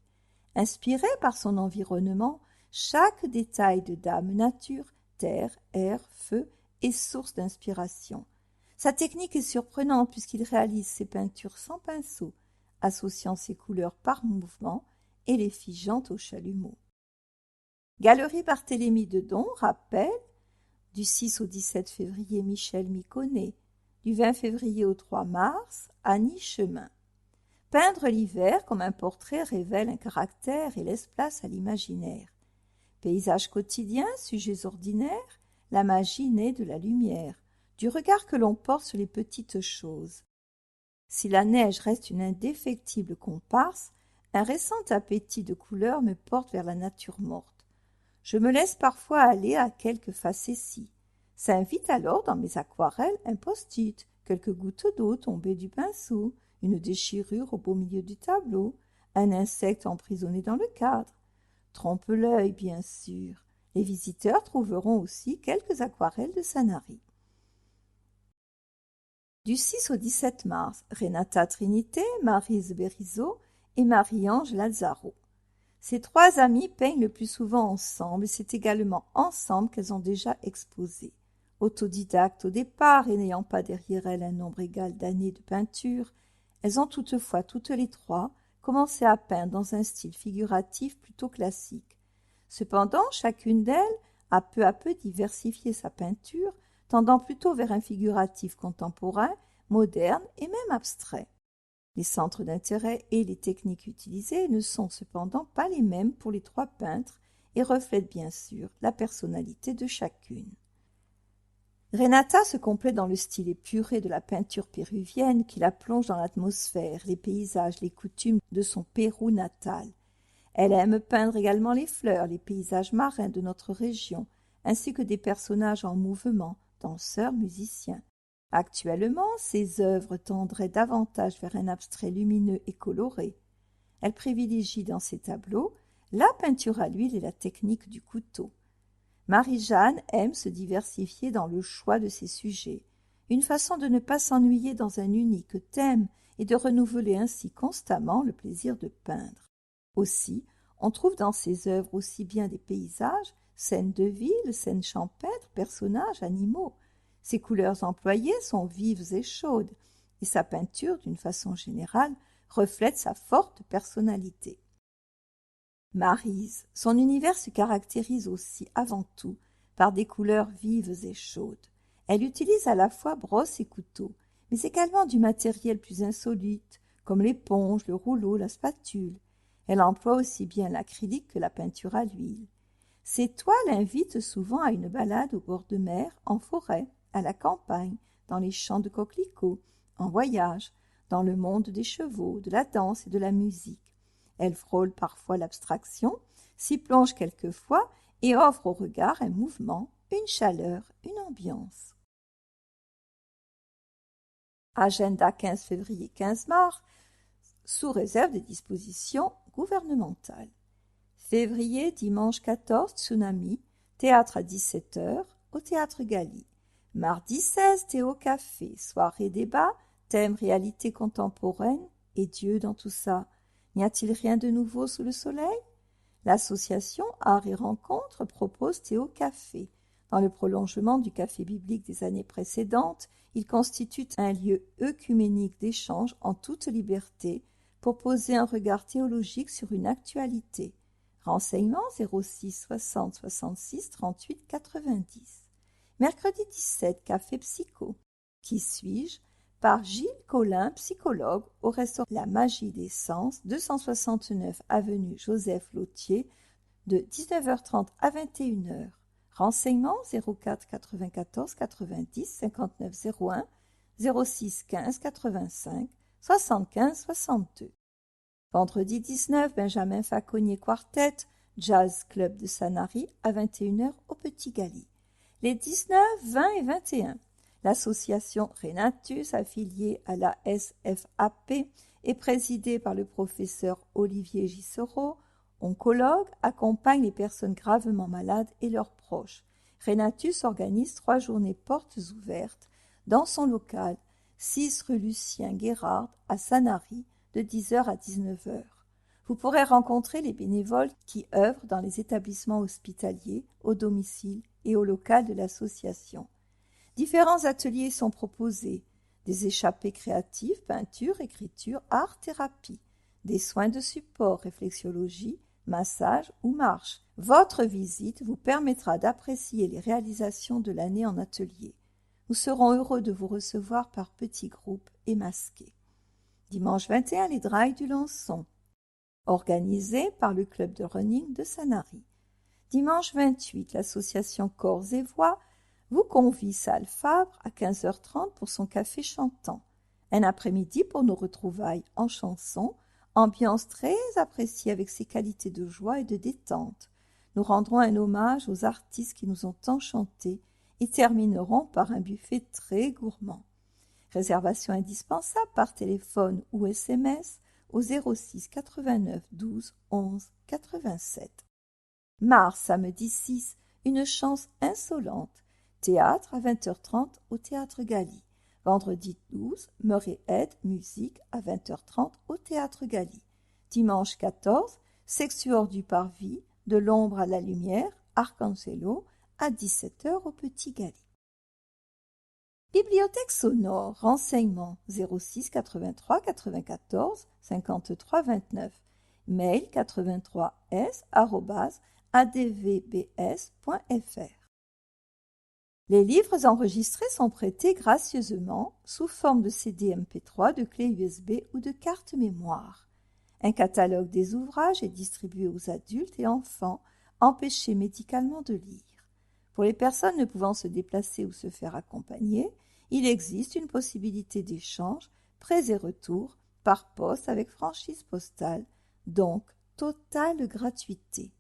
Inspiré par son environnement, chaque détail de Dame Nature, terre, air, feu, est source d'inspiration. Sa technique est surprenante puisqu'il réalise ses peintures sans pinceau, associant ses couleurs par mouvement et les figeant au chalumeau. Galerie Barthélemy de Don rappelle du 6 au 17 février Michel Miconnet, du 20 février au 3 mars Annie Chemin. Peindre l'hiver comme un portrait révèle un caractère et laisse place à l'imaginaire. Paysages quotidiens, sujets ordinaires, la magie naît de la lumière, du regard que l'on porte sur les petites choses. Si la neige reste une indéfectible comparse, un récent appétit de couleurs me porte vers la nature morte. Je me laisse parfois aller à quelques facéties. S'invite alors dans mes aquarelles un post-it, quelques gouttes d'eau tombées du pinceau, une déchirure au beau milieu du tableau, un insecte emprisonné dans le cadre. Trompe l'œil, bien sûr. Les visiteurs trouveront aussi quelques aquarelles de Sanary. Du 6 au 17 mars, Renata Trinité, Maryse Berizot et Marie-Ange Lazzaro. Ces trois amies peignent le plus souvent ensemble et c'est également ensemble qu'elles ont déjà exposé. Autodidactes au départ et n'ayant pas derrière elles un nombre égal d'années de peinture, elles ont toutefois toutes les trois commencé à peindre dans un style figuratif plutôt classique. Cependant, chacune d'elles a peu à peu diversifié sa peinture, tendant plutôt vers un figuratif contemporain, moderne et même abstrait. Les centres d'intérêt et les techniques utilisées ne sont cependant pas les mêmes pour les trois peintres et reflètent bien sûr la personnalité de chacune. Renata se complaît dans le style épuré de la peinture péruvienne qui la plonge dans l'atmosphère, les paysages, les coutumes de son Pérou natal. Elle aime peindre également les fleurs, les paysages marins de notre région, ainsi que des personnages en mouvement, danseurs, musiciens. Actuellement, ses œuvres tendraient davantage vers un abstrait lumineux et coloré. Elle privilégie dans ses tableaux la peinture à l'huile et la technique du couteau. Marie-Jeanne aime se diversifier dans le choix de ses sujets, une façon de ne pas s'ennuyer dans un unique thème et de renouveler ainsi constamment le plaisir de peindre. Aussi, on trouve dans ses œuvres aussi bien des paysages, scènes de ville, scènes champêtres, personnages, animaux. Ses couleurs employées sont vives et chaudes, et sa peinture, d'une façon générale, reflète sa forte personnalité. Maryse, son univers se caractérise aussi avant tout par des couleurs vives et chaudes. Elle utilise à la fois brosse et couteau, mais également du matériel plus insolite, comme l'éponge, le rouleau, la spatule. Elle emploie aussi bien l'acrylique que la peinture à l'huile. Ses toiles invitent souvent à une balade au bord de mer, en forêt, à la campagne, dans les champs de coquelicots, en voyage, dans le monde des chevaux, de la danse et de la musique. Elle frôle parfois l'abstraction, s'y plonge quelquefois et offre au regard un mouvement, une chaleur, une ambiance. Agenda 15 février 15 mars, sous réserve des dispositions gouvernementales. Février, dimanche 14, Tsunami, théâtre à 17h, au Théâtre Galie. Mardi 16, Théo Café, soirée débat, thème réalité contemporaine et Dieu dans tout ça. N'y a-t-il rien de nouveau sous le soleil? L'association Art et Rencontres propose Théo Café. Dans le prolongement du café biblique des années précédentes, il constitue un lieu œcuménique d'échange en toute liberté pour poser un regard théologique sur une actualité. Renseignements 06 60 66 38 90. Mercredi 17, Café Psycho. Qui suis-je? Par Gilles Collin, psychologue, au restaurant La Magie des Sens, 269 avenue Joseph Lautier, de 19h30 à 21h. Renseignements 04 94 90 59 01 06 15 85 75 62. Vendredi 19, Benjamin Faconnier Quartet, Jazz Club de Sanary, à 21h au Petit Galie. Les 19, 20 et 21, l'association Renatus, affiliée à la SFAP et présidée par le professeur Olivier Gissereau, oncologue, accompagne les personnes gravement malades et leurs proches. Renatus organise 3 journées portes ouvertes dans son local, 6 rue Lucien Guérard à Sanary, de 10h à 19h. Vous pourrez rencontrer les bénévoles qui œuvrent dans les établissements hospitaliers, au domicile et au local de l'association. Différents ateliers sont proposés, des échappées créatives, peinture, écriture, art, thérapie, des soins de support, réflexologie, massage ou marche. Votre visite vous permettra d'apprécier les réalisations de l'année en atelier. Nous serons heureux de vous recevoir par petits groupes et masqués. Dimanche 21, les Drives du Lançon, organisés par le club de running de Sanary. Dimanche 28, l'association Corps et Voix vous convie salle Fabre à 15h30 pour son café chantant. Un après-midi pour nos retrouvailles en chanson, ambiance très appréciée avec ses qualités de joie et de détente. Nous rendrons un hommage aux artistes qui nous ont tant chanté et terminerons par un buffet très gourmand. Réservation indispensable par téléphone ou SMS au 06 89 12 11 87. Mars, samedi 6, une chance insolente. Théâtre à 20h30 au Théâtre Galie. Vendredi 12, Murray-Head, musique à 20h30 au Théâtre Galie. Dimanche 14, Sexuor du Parvis, de l'ombre à la lumière, Arcangelo, à 17h au Petit Galie. Bibliothèque sonore, renseignements 06 83 94 53 29, mail 83s@advbs.fr. Les livres enregistrés sont prêtés gracieusement sous forme de CD MP3, de clés USB ou de cartes mémoire. Un catalogue des ouvrages est distribué aux adultes et enfants empêchés médicalement de lire. Pour les personnes ne pouvant se déplacer ou se faire accompagner, il existe une possibilité d'échange, prêts et retours, par poste avec franchise postale, donc totale gratuité.